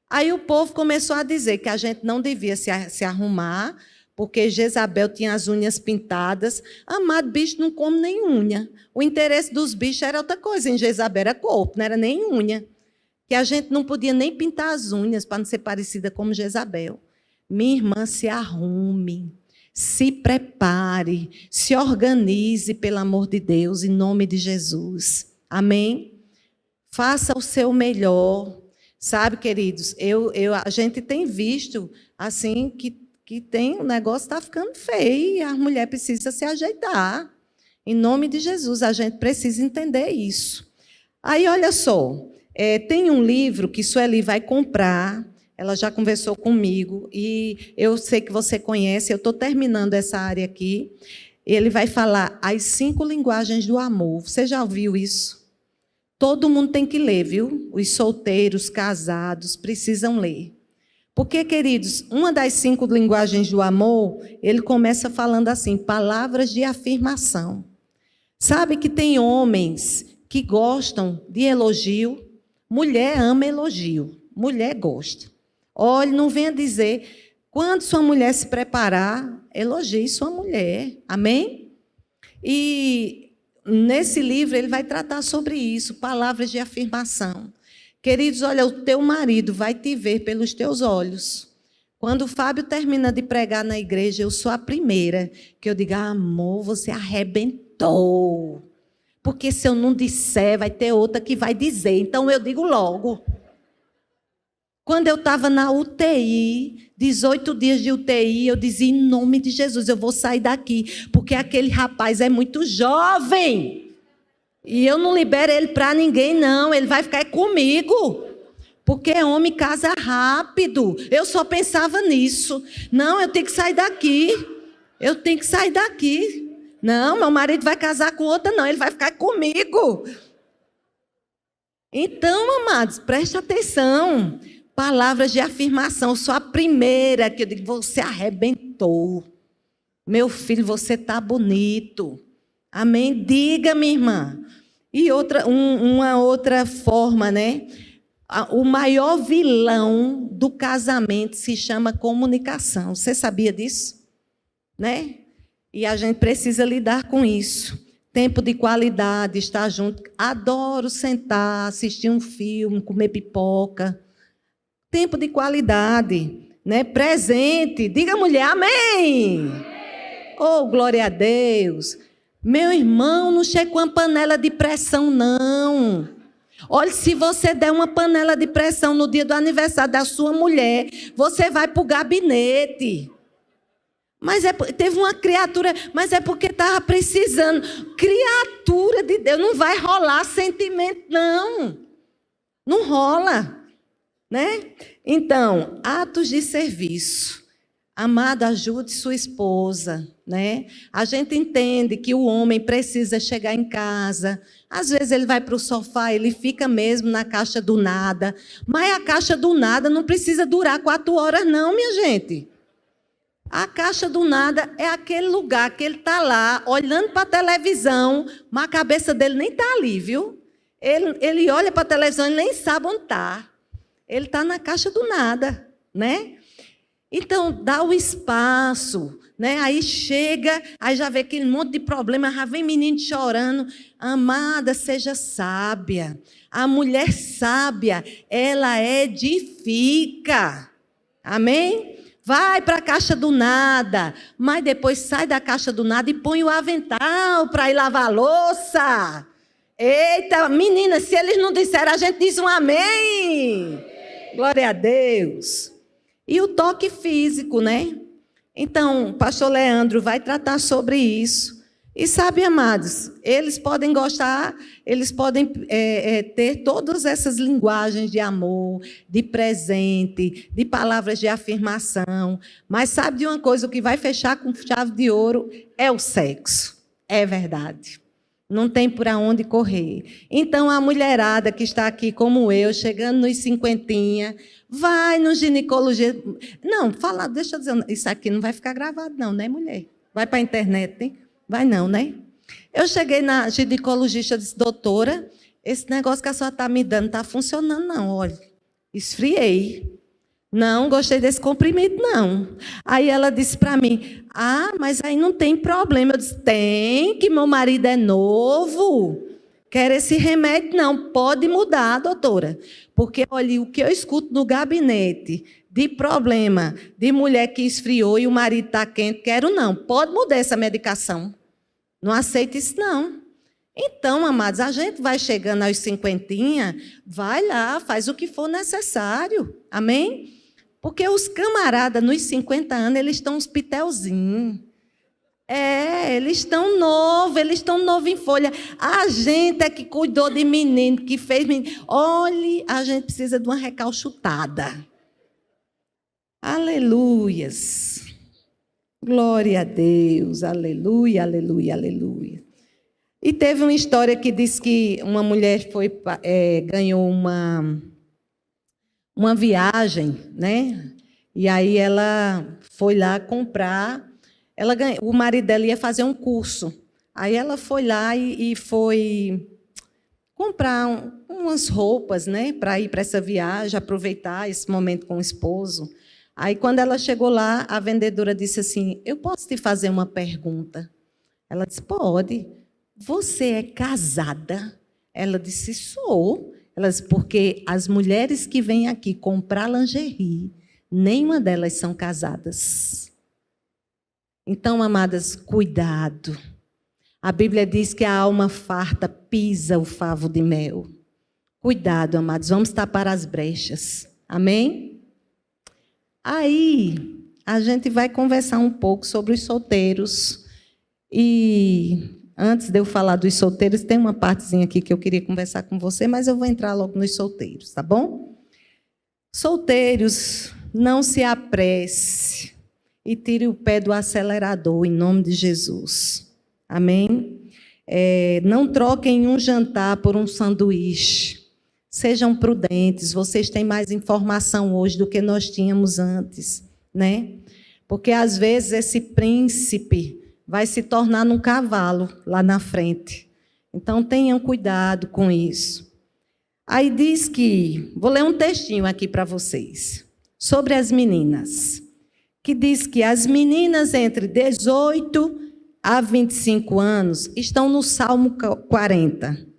Aí o povo começou a dizer que a gente não devia se arrumar, porque Jezabel tinha as unhas pintadas. Amado, bicho não come nem unha. O interesse dos bichos era outra coisa. Em Jezabel era corpo, não era nem unha. Que a gente não podia nem pintar as unhas para não ser parecida como Jezabel. Minha irmã, se arrume, se prepare, se organize, pelo amor de Deus, em nome de Jesus. Amém? Faça o seu melhor. Sabe, queridos, a gente tem visto assim que tem, o negócio está ficando feio e a mulher precisa se ajeitar. Em nome de Jesus, a gente precisa entender isso. Aí, olha só, tem um livro que Sueli vai comprar, ela já conversou comigo, e eu sei que você conhece, eu estou terminando essa área aqui. Ele vai falar as 5 linguagens do amor. Você já ouviu isso? Todo mundo tem que ler, viu? Os solteiros, casados, precisam ler. Porque, queridos, uma das 5 linguagens do amor, ele começa falando assim, palavras de afirmação. Sabe que tem homens que gostam de elogio? Mulher ama elogio, mulher gosta. Olha, não venha dizer, quando sua mulher se preparar, elogie sua mulher. Amém? E nesse livro, ele vai tratar sobre isso, palavras de afirmação. Queridos, olha, o teu marido vai te ver pelos teus olhos. Quando o Fábio termina de pregar na igreja, eu sou a primeira que eu digo, amor, você arrebentou. Porque se eu não disser, vai ter outra que vai dizer. Então, eu digo logo. Quando eu estava na UTI, 18 dias de UTI, eu dizia, em nome de Jesus, eu vou sair daqui, porque aquele rapaz é muito jovem. E eu não libero ele para ninguém, não. Ele vai ficar comigo. Porque homem casa rápido. Eu só pensava nisso. Não, eu tenho que sair daqui. Eu tenho que sair daqui. Não, meu marido vai casar com outra, não. Ele vai ficar comigo. Então, amados, preste atenção. Palavras de afirmação. Eu sou a primeira que eu digo, você arrebentou. Meu filho, você está bonito. Amém? Diga, minha irmã. E uma outra forma, né? O maior vilão do casamento se chama comunicação. Você sabia disso? Né? E a gente precisa lidar com isso. Tempo de qualidade, estar junto. Adoro sentar, assistir um filme, comer pipoca. Tempo de qualidade, né? Presente. Diga, mulher, amém. Oh, glória a Deus. Meu irmão, não chega com uma panela de pressão, não. Olha, se você der uma panela de pressão no dia do aniversário da sua mulher, você vai para o gabinete. Mas teve uma criatura, mas é porque estava precisando. Criatura de Deus, não vai rolar sentimento, não. Não rola, né? Então, atos de serviço. Amado, ajude sua esposa, né? A gente entende que o homem precisa chegar em casa. Às vezes ele vai para o sofá, ele fica mesmo na caixa do nada. Mas a caixa do nada não precisa durar 4 horas, não, minha gente. A caixa do nada é aquele lugar que ele está lá, olhando para a televisão, mas a cabeça dele nem está ali, viu? Ele olha para a televisão e nem sabe onde está. Ele está na caixa do nada, né? Então, dá o espaço, né? Aí chega, aí já vê aquele monte de problema, já vem menino chorando. Amada, seja sábia. A mulher sábia, ela edifica. Amém? Vai para a caixa do nada, mas depois sai da caixa do nada e põe o avental para ir lavar a louça. Eita, menina, se eles não disseram, a gente diz um amém. Glória a Deus. E o toque físico, né? Então, o pastor Leandro vai tratar sobre isso. E sabe, amados, eles podem gostar, eles podem ter todas essas linguagens de amor, de presente, de palavras de afirmação. Mas sabe de uma coisa, o que vai fechar com chave de ouro é o sexo. É verdade. Não tem por onde correr. Então, a mulherada que está aqui como eu, chegando nos 50, vai no ginecologista. Não, fala, deixa eu dizer, isso aqui não vai ficar gravado não, né, mulher? Vai para a internet, hein? Vai não, né? Eu cheguei na ginecologista e disse, doutora, esse negócio que a senhora está me dando não está funcionando não, olha. Esfriei. Não gostei desse comprimido, não. Aí ela disse para mim, mas aí não tem problema. Eu disse, tem, que meu marido é novo. Quer esse remédio? Não, pode mudar, doutora. Porque, olha, o que eu escuto no gabinete de problema de mulher que esfriou e o marido está quente, quero não. Pode mudar essa medicação. Não aceito isso, não. Então, amados, a gente vai chegando aos 50, vai lá, faz o que for necessário. Amém? Porque os camaradas, nos 50 anos, eles estão uns pitelzinhos. Eles estão novos em folha. A gente é que cuidou de menino, que fez menino. Olhe, a gente precisa de uma recalchutada. Aleluias. Glória a Deus. Aleluia, aleluia, aleluia. E teve uma história que diz que uma mulher ganhou uma viagem, né? E aí ela foi lá comprar. O marido dela ia fazer um curso. Aí ela foi lá e foi comprar umas roupas, né, para ir para essa viagem, aproveitar esse momento com o esposo. Aí, quando ela chegou lá, a vendedora disse assim, eu posso te fazer uma pergunta? Ela disse, pode. Você é casada? Ela disse, sou. Ela disse, porque as mulheres que vêm aqui comprar lingerie, nenhuma delas são casadas. Então, amadas, cuidado. A Bíblia diz que a alma farta pisa o favo de mel. Cuidado, amados, vamos tapar as brechas. Amém? Aí, a gente vai conversar um pouco sobre os solteiros. E antes de eu falar dos solteiros, tem uma partezinha aqui que eu queria conversar com você, mas eu vou entrar logo nos solteiros, tá bom? Solteiros, não se apresse e tire o pé do acelerador, em nome de Jesus. Amém? Não troquem um jantar por um sanduíche. Sejam prudentes, vocês têm mais informação hoje do que nós tínhamos antes, né? Porque às vezes esse príncipe vai se tornar num cavalo lá na frente. Então tenham cuidado com isso. Aí diz que, vou ler um textinho aqui para vocês, sobre as meninas, que diz que as meninas entre 18 a 25 anos estão no Salmo 40.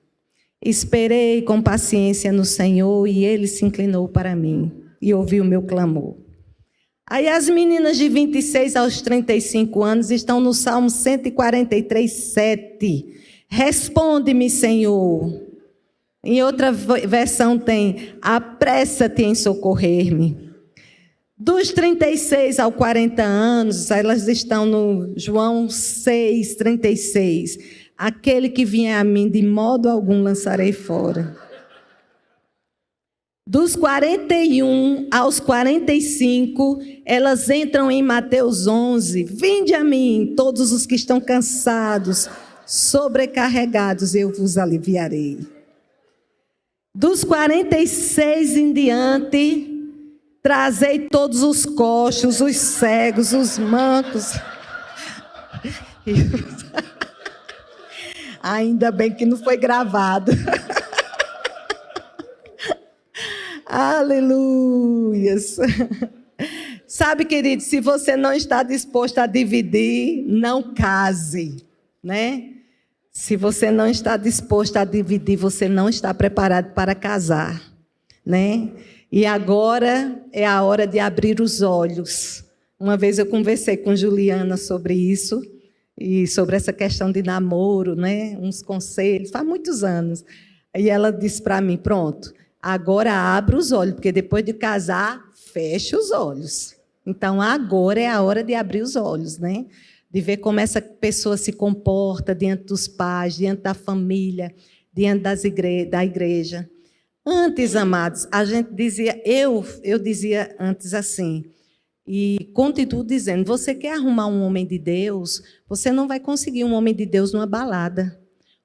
Esperei com paciência no Senhor e Ele se inclinou para mim e ouviu o meu clamor. Aí as meninas de 26 aos 35 anos estão no Salmo 143, 7. Responde-me, Senhor. Em outra versão tem, apressa-te em socorrer-me. Dos 36 aos 40 anos, elas estão no João 6, 36. Aquele que vier a mim, de modo algum lançarei fora. Dos 41 aos 45, elas entram em Mateus 11. Vinde a mim, todos os que estão cansados, sobrecarregados, eu vos aliviarei. Dos 46 em diante, trazei todos os coxos, os cegos, os mancos. Ainda bem que não foi gravado. Aleluias. Sabe, querido, se você não está disposto a dividir, não case, né? Se você não está disposto a dividir, você não está preparado para casar, né? E agora é a hora de abrir os olhos. Uma vez eu conversei com Juliana sobre isso, e sobre essa questão de namoro, né? Uns conselhos, faz muitos anos. E ela disse para mim, pronto, agora abra os olhos, porque depois de casar, fecha os olhos. Então, agora é a hora de abrir os olhos, né? De ver como essa pessoa se comporta diante dos pais, diante da família, diante da igreja. Antes, amados, a gente dizia, eu dizia antes assim, e continuo dizendo, você quer arrumar um homem de Deus, você não vai conseguir um homem de Deus numa balada.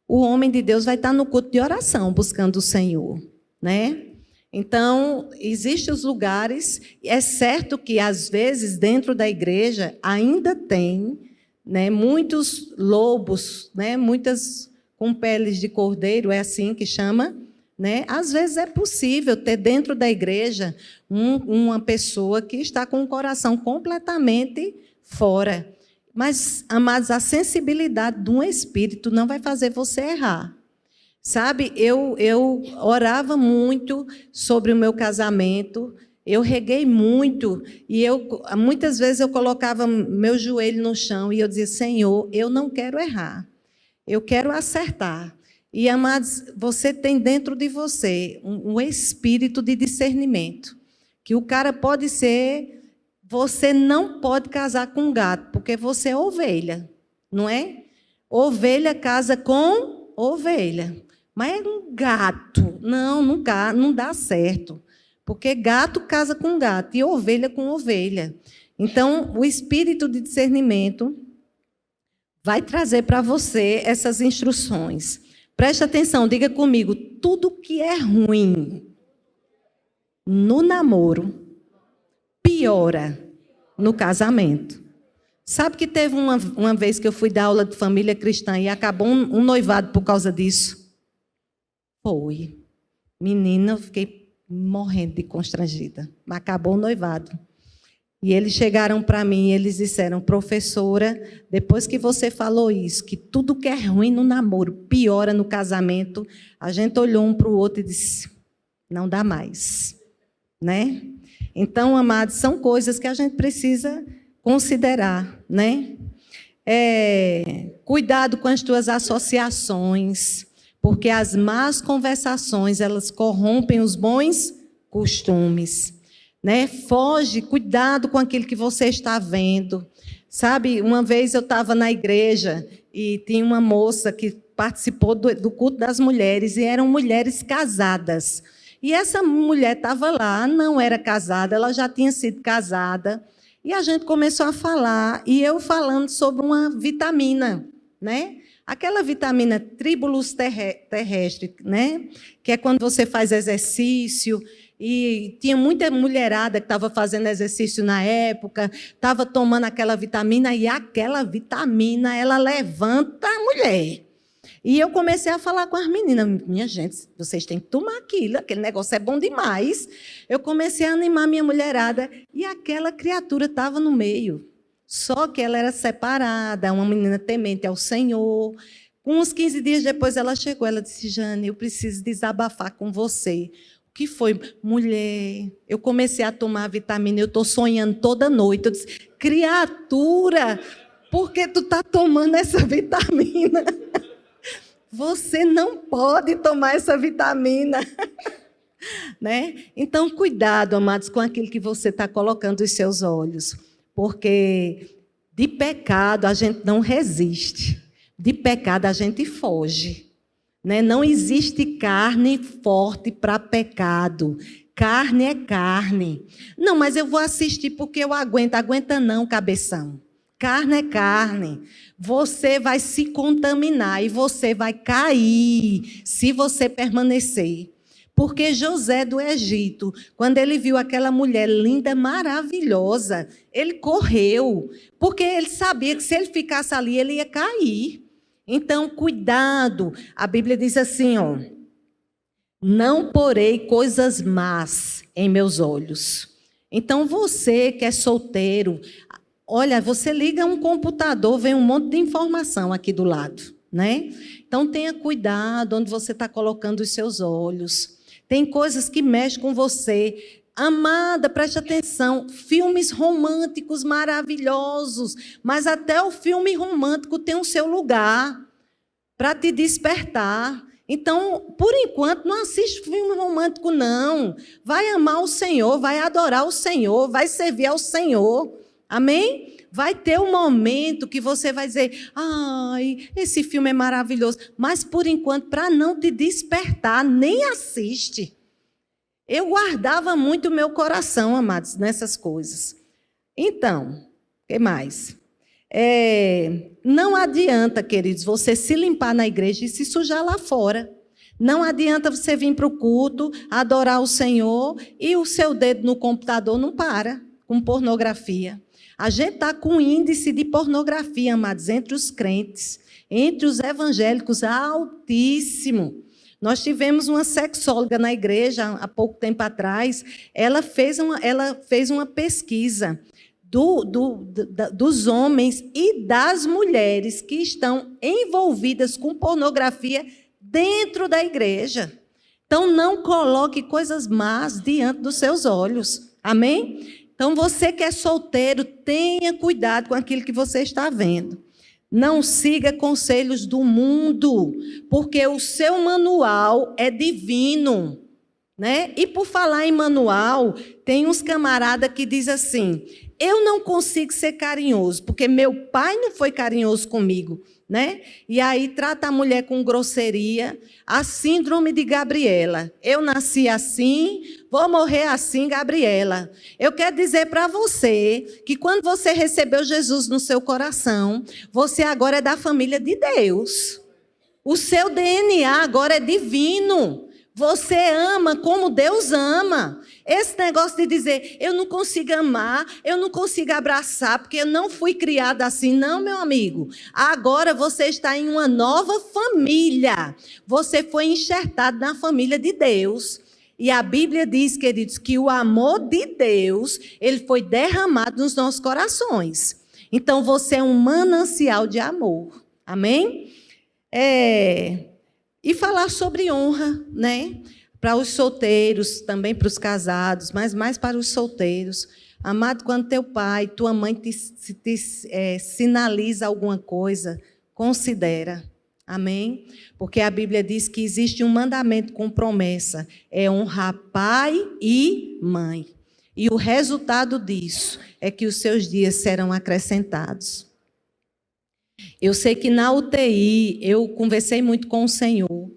O homem de Deus vai estar no culto de oração, buscando o Senhor, né? Então, existem os lugares, é certo que às vezes dentro da igreja ainda tem, né, muitos lobos, né, muitas com peles de cordeiro, é assim que chama, né? Às vezes é possível ter dentro da igreja uma pessoa que está com o coração completamente fora. Mas, amados, a sensibilidade de um espírito não vai fazer você errar. Sabe, eu orava muito sobre o meu casamento, eu reguei muito, e muitas vezes eu colocava meu joelho no chão e eu dizia, Senhor, eu não quero errar, eu quero acertar. E, amados, você tem dentro de você um espírito de discernimento, que o cara pode ser, você não pode casar com gato, porque você é ovelha, não é? Ovelha casa com ovelha. Mas é um gato, não dá certo, porque gato casa com gato e ovelha com ovelha. Então, o espírito de discernimento vai trazer para você essas instruções. Preste atenção, diga comigo, tudo que é ruim no namoro piora no casamento. Sabe que teve uma vez que eu fui dar aula de família cristã e acabou um noivado por causa disso? Foi. Menina, eu fiquei morrendo de constrangida. Mas acabou o noivado. E eles chegaram para mim e eles disseram, professora, depois que você falou isso, que tudo que é ruim no namoro piora no casamento, a gente olhou um para o outro e disse, não dá mais. Né? Então, amados, são coisas que a gente precisa considerar. Né? Cuidado com as tuas associações, porque as más conversações, elas corrompem os bons costumes. Né? Foge, cuidado com aquilo que você está vendo. Sabe, uma vez eu estava na igreja e tinha uma moça que participou do culto das mulheres e eram mulheres casadas. E essa mulher estava lá, não era casada, ela já tinha sido casada. E a gente começou a falar, e eu falando sobre uma vitamina, né? Aquela vitamina tribulus terrestre, né? Que é quando você faz exercício. E tinha muita mulherada que estava fazendo exercício na época, estava tomando aquela vitamina, e aquela vitamina, ela levanta a mulher. E eu comecei a falar com as meninas, minha gente, vocês têm que tomar aquilo, aquele negócio é bom demais. Eu comecei a animar minha mulherada, e aquela criatura estava no meio. Só que ela era separada, uma menina temente ao Senhor. Uns 15 dias depois ela chegou, ela disse, Jane, eu preciso desabafar com você. O que foi? Mulher, eu comecei a tomar vitamina, eu estou sonhando toda noite. Eu disse, criatura, por que tu está tomando essa vitamina? Você não pode tomar essa vitamina. Né? Então, cuidado, amados, com aquilo que você está colocando os seus olhos. Porque de pecado a gente não resiste. De pecado a gente foge. Né? Não existe carne forte para pecado. Carne é carne. Não, mas eu vou assistir porque eu aguento. Aguenta não, cabeção. Carne é carne. Você vai se contaminar e você vai cair se você permanecer. Porque José do Egito, quando ele viu aquela mulher linda, maravilhosa, ele correu. Porque ele sabia que se ele ficasse ali, ele ia cair. Então, cuidado. A Bíblia diz assim, ó. Não porei coisas más em meus olhos. Então, você que é solteiro, olha, você liga um computador, vem um monte de informação aqui do lado, né? Então, tenha cuidado onde você está colocando os seus olhos. Tem coisas que mexem com você. Amada, preste atenção, filmes românticos maravilhosos, mas até o filme romântico tem o seu lugar para te despertar. Então, por enquanto, não assiste filme romântico, não. Vai amar o Senhor, vai adorar o Senhor, vai servir ao Senhor. Amém? Vai ter um momento que você vai dizer, ai, esse filme é maravilhoso. Mas, por enquanto, para não te despertar, nem assiste. Eu guardava muito o meu coração, amados, nessas coisas. Então, o que mais? Não adianta, queridos, você se limpar na igreja e se sujar lá fora. Não adianta você vir para o culto, adorar o Senhor e o seu dedo no computador não para com pornografia. A gente está com índice de pornografia, amados, entre os crentes, entre os evangélicos, altíssimo. Nós tivemos uma sexóloga na igreja, há pouco tempo atrás, ela fez uma pesquisa dos homens e das mulheres que estão envolvidas com pornografia dentro da igreja. Então, não coloque coisas más diante dos seus olhos. Amém? Então, você que é solteiro, tenha cuidado com aquilo que você está vendo. Não siga conselhos do mundo, porque o seu manual é divino, né? E por falar em manual, tem uns camaradas que dizem assim, eu não consigo ser carinhoso, porque meu pai não foi carinhoso comigo, né? E aí trata a mulher com grosseria, a síndrome de Gabriela. Eu nasci assim, vou morrer assim, Gabriela. Eu quero dizer para você que quando você recebeu Jesus no seu coração, você agora é da família de Deus. O seu DNA agora é divino. Você ama como Deus ama. Esse negócio de dizer, eu não consigo amar, eu não consigo abraçar, porque eu não fui criada assim. Não, meu amigo. Agora você está em uma nova família. Você foi enxertado na família de Deus. E a Bíblia diz, queridos, que o amor de Deus, ele foi derramado nos nossos corações. Então, você é um manancial de amor. Amém? E falar sobre honra, né? Para os solteiros, também para os casados, mas mais para os solteiros. Amado, quando teu pai, tua mãe te sinaliza alguma coisa, considera. Amém? Porque a Bíblia diz que existe um mandamento com promessa. É honrar pai e mãe. E o resultado disso é que os seus dias serão acrescentados. Eu sei que na UTI eu conversei muito com o Senhor.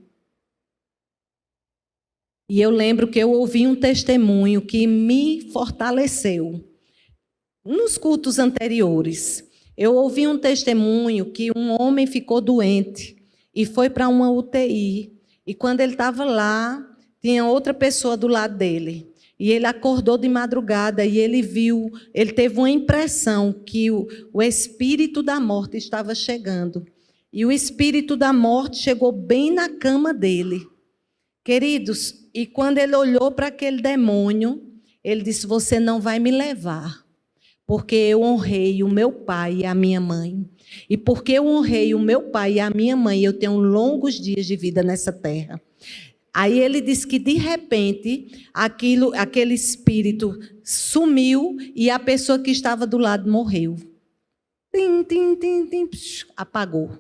E eu lembro que eu ouvi um testemunho que me fortaleceu nos cultos anteriores. Eu ouvi um testemunho que um homem ficou doente e foi para uma UTI. E quando ele estava lá, tinha outra pessoa do lado dele. E ele acordou de madrugada e ele viu, ele teve uma impressão que o espírito da morte estava chegando. E o espírito da morte chegou bem na cama dele. Queridos, e quando ele olhou para aquele demônio, ele disse: você não vai me levar, porque eu honrei o meu pai e a minha mãe. E porque eu honrei o meu pai e a minha mãe, eu tenho longos dias de vida nessa terra. Aí ele disse que, de repente, aquele espírito sumiu e a pessoa que estava do lado morreu. Tim, tim, tim, tim, apagou.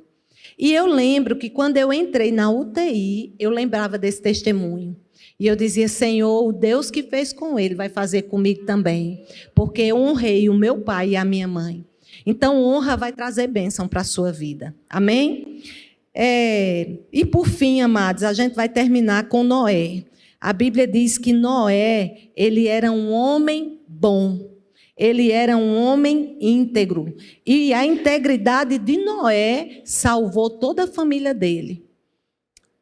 E eu lembro que, quando eu entrei na UTI, eu lembrava desse testemunho. E eu dizia: Senhor, o Deus que fez com ele vai fazer comigo também, porque eu honrei o meu pai e a minha mãe. Então, honra vai trazer bênção para a sua vida. Amém? E por fim, amados, a gente vai terminar com Noé. A Bíblia diz que Noé, ele era um homem bom. Ele era um homem íntegro. E a integridade de Noé salvou toda a família dele.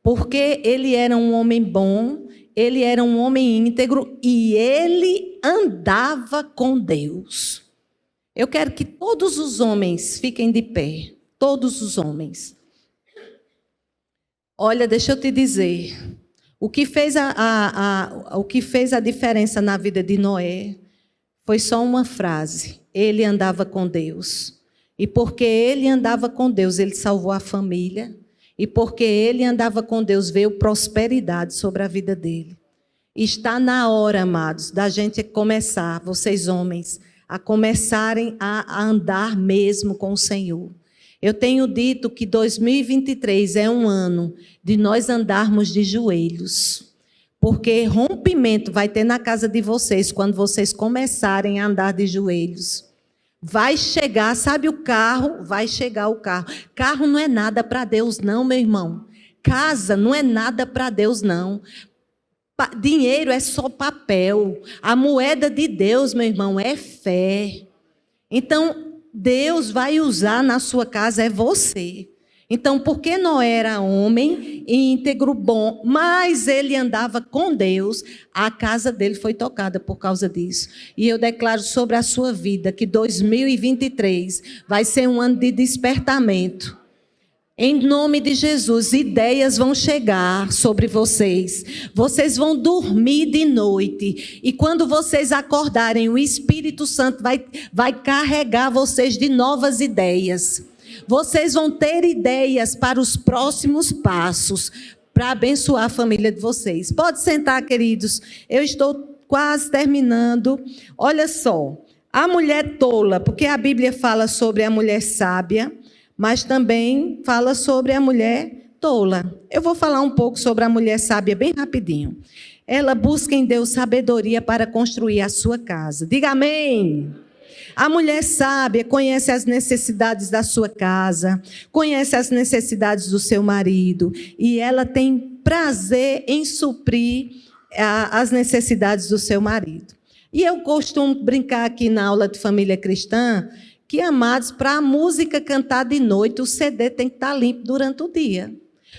Porque ele era um homem bom, ele era um homem íntegro e ele andava com Deus. Eu quero que todos os homens fiquem de pé. Todos os homens. Olha, deixa eu te dizer. O que fez a diferença na vida de Noé foi só uma frase: ele andava com Deus. E porque ele andava com Deus, ele salvou a família. E porque ele andava com Deus, veio prosperidade sobre a vida dele. Está na hora, amados, da gente começar, vocês homens, a começarem a andar mesmo com o Senhor. Eu tenho dito que 2023 é um ano de nós andarmos de joelhos. Porque rompimento vai ter na casa de vocês quando vocês começarem a andar de joelhos. Vai chegar, sabe o carro? Vai chegar o carro. Carro não é nada para Deus não, meu irmão. Casa não é nada para Deus não. Dinheiro é só papel. A moeda de Deus, meu irmão, é fé. Então, Deus vai usar na sua casa é você. Então, porque Noé era homem, íntegro, bom, mas ele andava com Deus, a casa dele foi tocada por causa disso. E eu declaro sobre a sua vida que 2023 vai ser um ano de despertamento. Em nome de Jesus, ideias vão chegar sobre vocês. Vocês vão dormir de noite. E quando vocês acordarem, o Espírito Santo vai carregar vocês de novas ideias. Vocês vão ter ideias para os próximos passos, para abençoar a família de vocês. Pode sentar, queridos. Eu estou quase terminando. Olha só, a mulher tola, porque a Bíblia fala sobre a mulher sábia, mas também fala sobre a mulher tola. Eu vou falar um pouco sobre a mulher sábia bem rapidinho. Ela busca em Deus sabedoria para construir a sua casa. Diga amém. A mulher sábia conhece as necessidades da sua casa, conhece as necessidades do seu marido, e ela tem prazer em suprir as necessidades do seu marido. E eu costumo brincar aqui na aula de família cristã, que, amados, para a música cantar de noite, o CD tem que estar limpo durante o dia.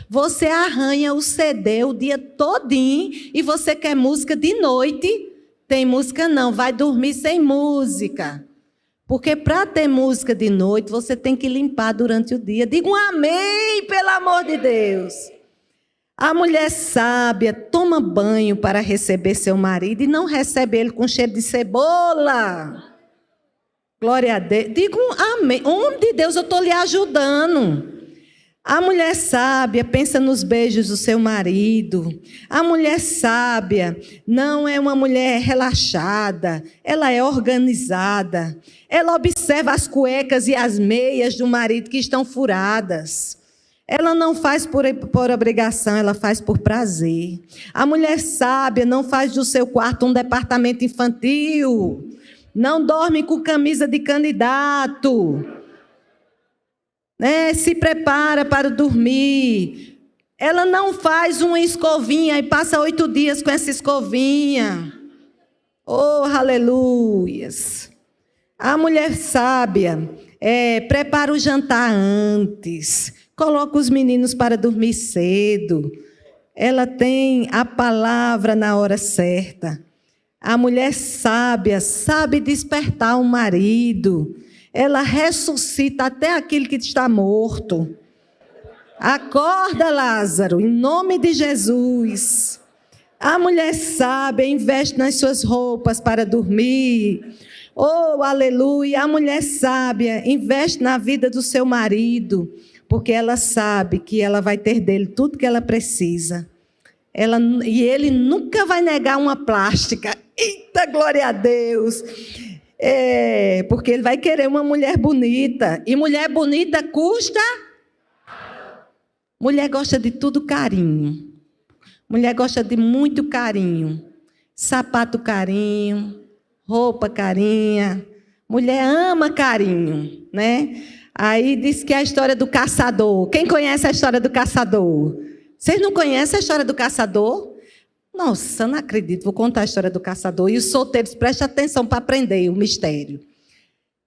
Você arranha o CD o dia todinho e você quer música de noite? Tem música não, vai dormir sem música. Porque para ter música de noite, você tem que limpar durante o dia. Diga um amém, pelo amor de Deus. A mulher sábia toma banho para receber seu marido e não recebe ele com cheiro de cebola. Glória a Deus. Diga um amém. Homem de Deus, eu estou lhe ajudando. A mulher sábia pensa nos beijos do seu marido. A mulher sábia não é uma mulher relaxada, ela é organizada. Ela observa as cuecas e as meias do marido que estão furadas. Ela não faz por obrigação, ela faz por prazer. A mulher sábia não faz do seu quarto um departamento infantil. Não dorme com camisa de candidato. Se prepara para dormir. Ela não faz uma escovinha e passa 8 dias com essa escovinha. Oh, aleluias. A mulher sábia, Prepara o jantar antes, coloca os meninos para dormir cedo. Ela tem a palavra na hora certa. A mulher sábia sabe despertar o marido. Ela ressuscita até aquele que está morto. Acorda, Lázaro, em nome de Jesus. A mulher sábia investe nas suas roupas para dormir. Oh, aleluia! A mulher sábia investe na vida do seu marido, porque ela sabe que ela vai ter dele tudo que ela precisa. E ele nunca vai negar uma plástica. Eita, glória a Deus! Porque ele vai querer uma mulher bonita. E mulher bonita custa? Mulher gosta de tudo carinho. Mulher gosta de muito carinho. Sapato carinho, roupa carinha. Mulher ama carinho, né? Aí diz que é a história do caçador. Quem conhece a história do caçador? Vocês não conhecem a história do caçador? Nossa, não acredito. Vou contar a história do caçador. E os solteiros, prestem atenção para aprender o mistério.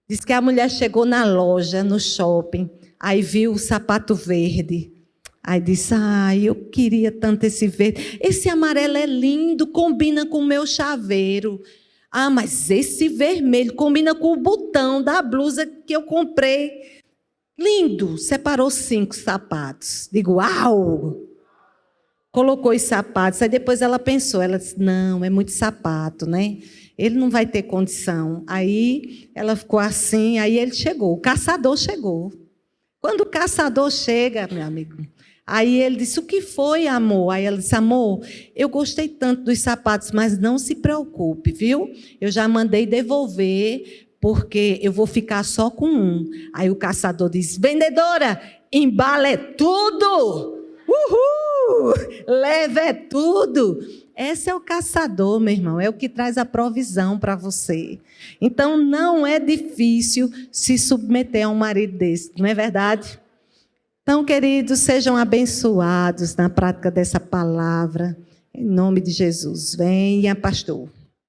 Diz que a mulher chegou na loja, no shopping, aí viu o sapato verde. Aí disse, eu queria tanto esse verde. Esse amarelo é lindo, combina com o meu chaveiro. Mas esse vermelho combina com o botão da blusa que eu comprei. Lindo. Separou 5 sapatos. Digo, uau! Colocou os sapatos. Aí depois ela pensou, ela disse, não, é muito sapato, né? Ele não vai ter condição. Aí ela ficou assim, aí ele chegou. O caçador chegou. Quando o caçador chega, meu amigo... Aí ele disse, o que foi, amor? Aí ela disse, amor, eu gostei tanto dos sapatos, mas não se preocupe, viu? Eu já mandei devolver, porque eu vou ficar só com um. Aí o caçador disse, vendedora, embala tudo! Uhul! Leva tudo! Esse é o caçador, meu irmão, é o que traz a provisão para você. Então, não é difícil se submeter a um marido desse, não é verdade? Então, queridos, sejam abençoados na prática dessa palavra. Em nome de Jesus. Venha, pastor.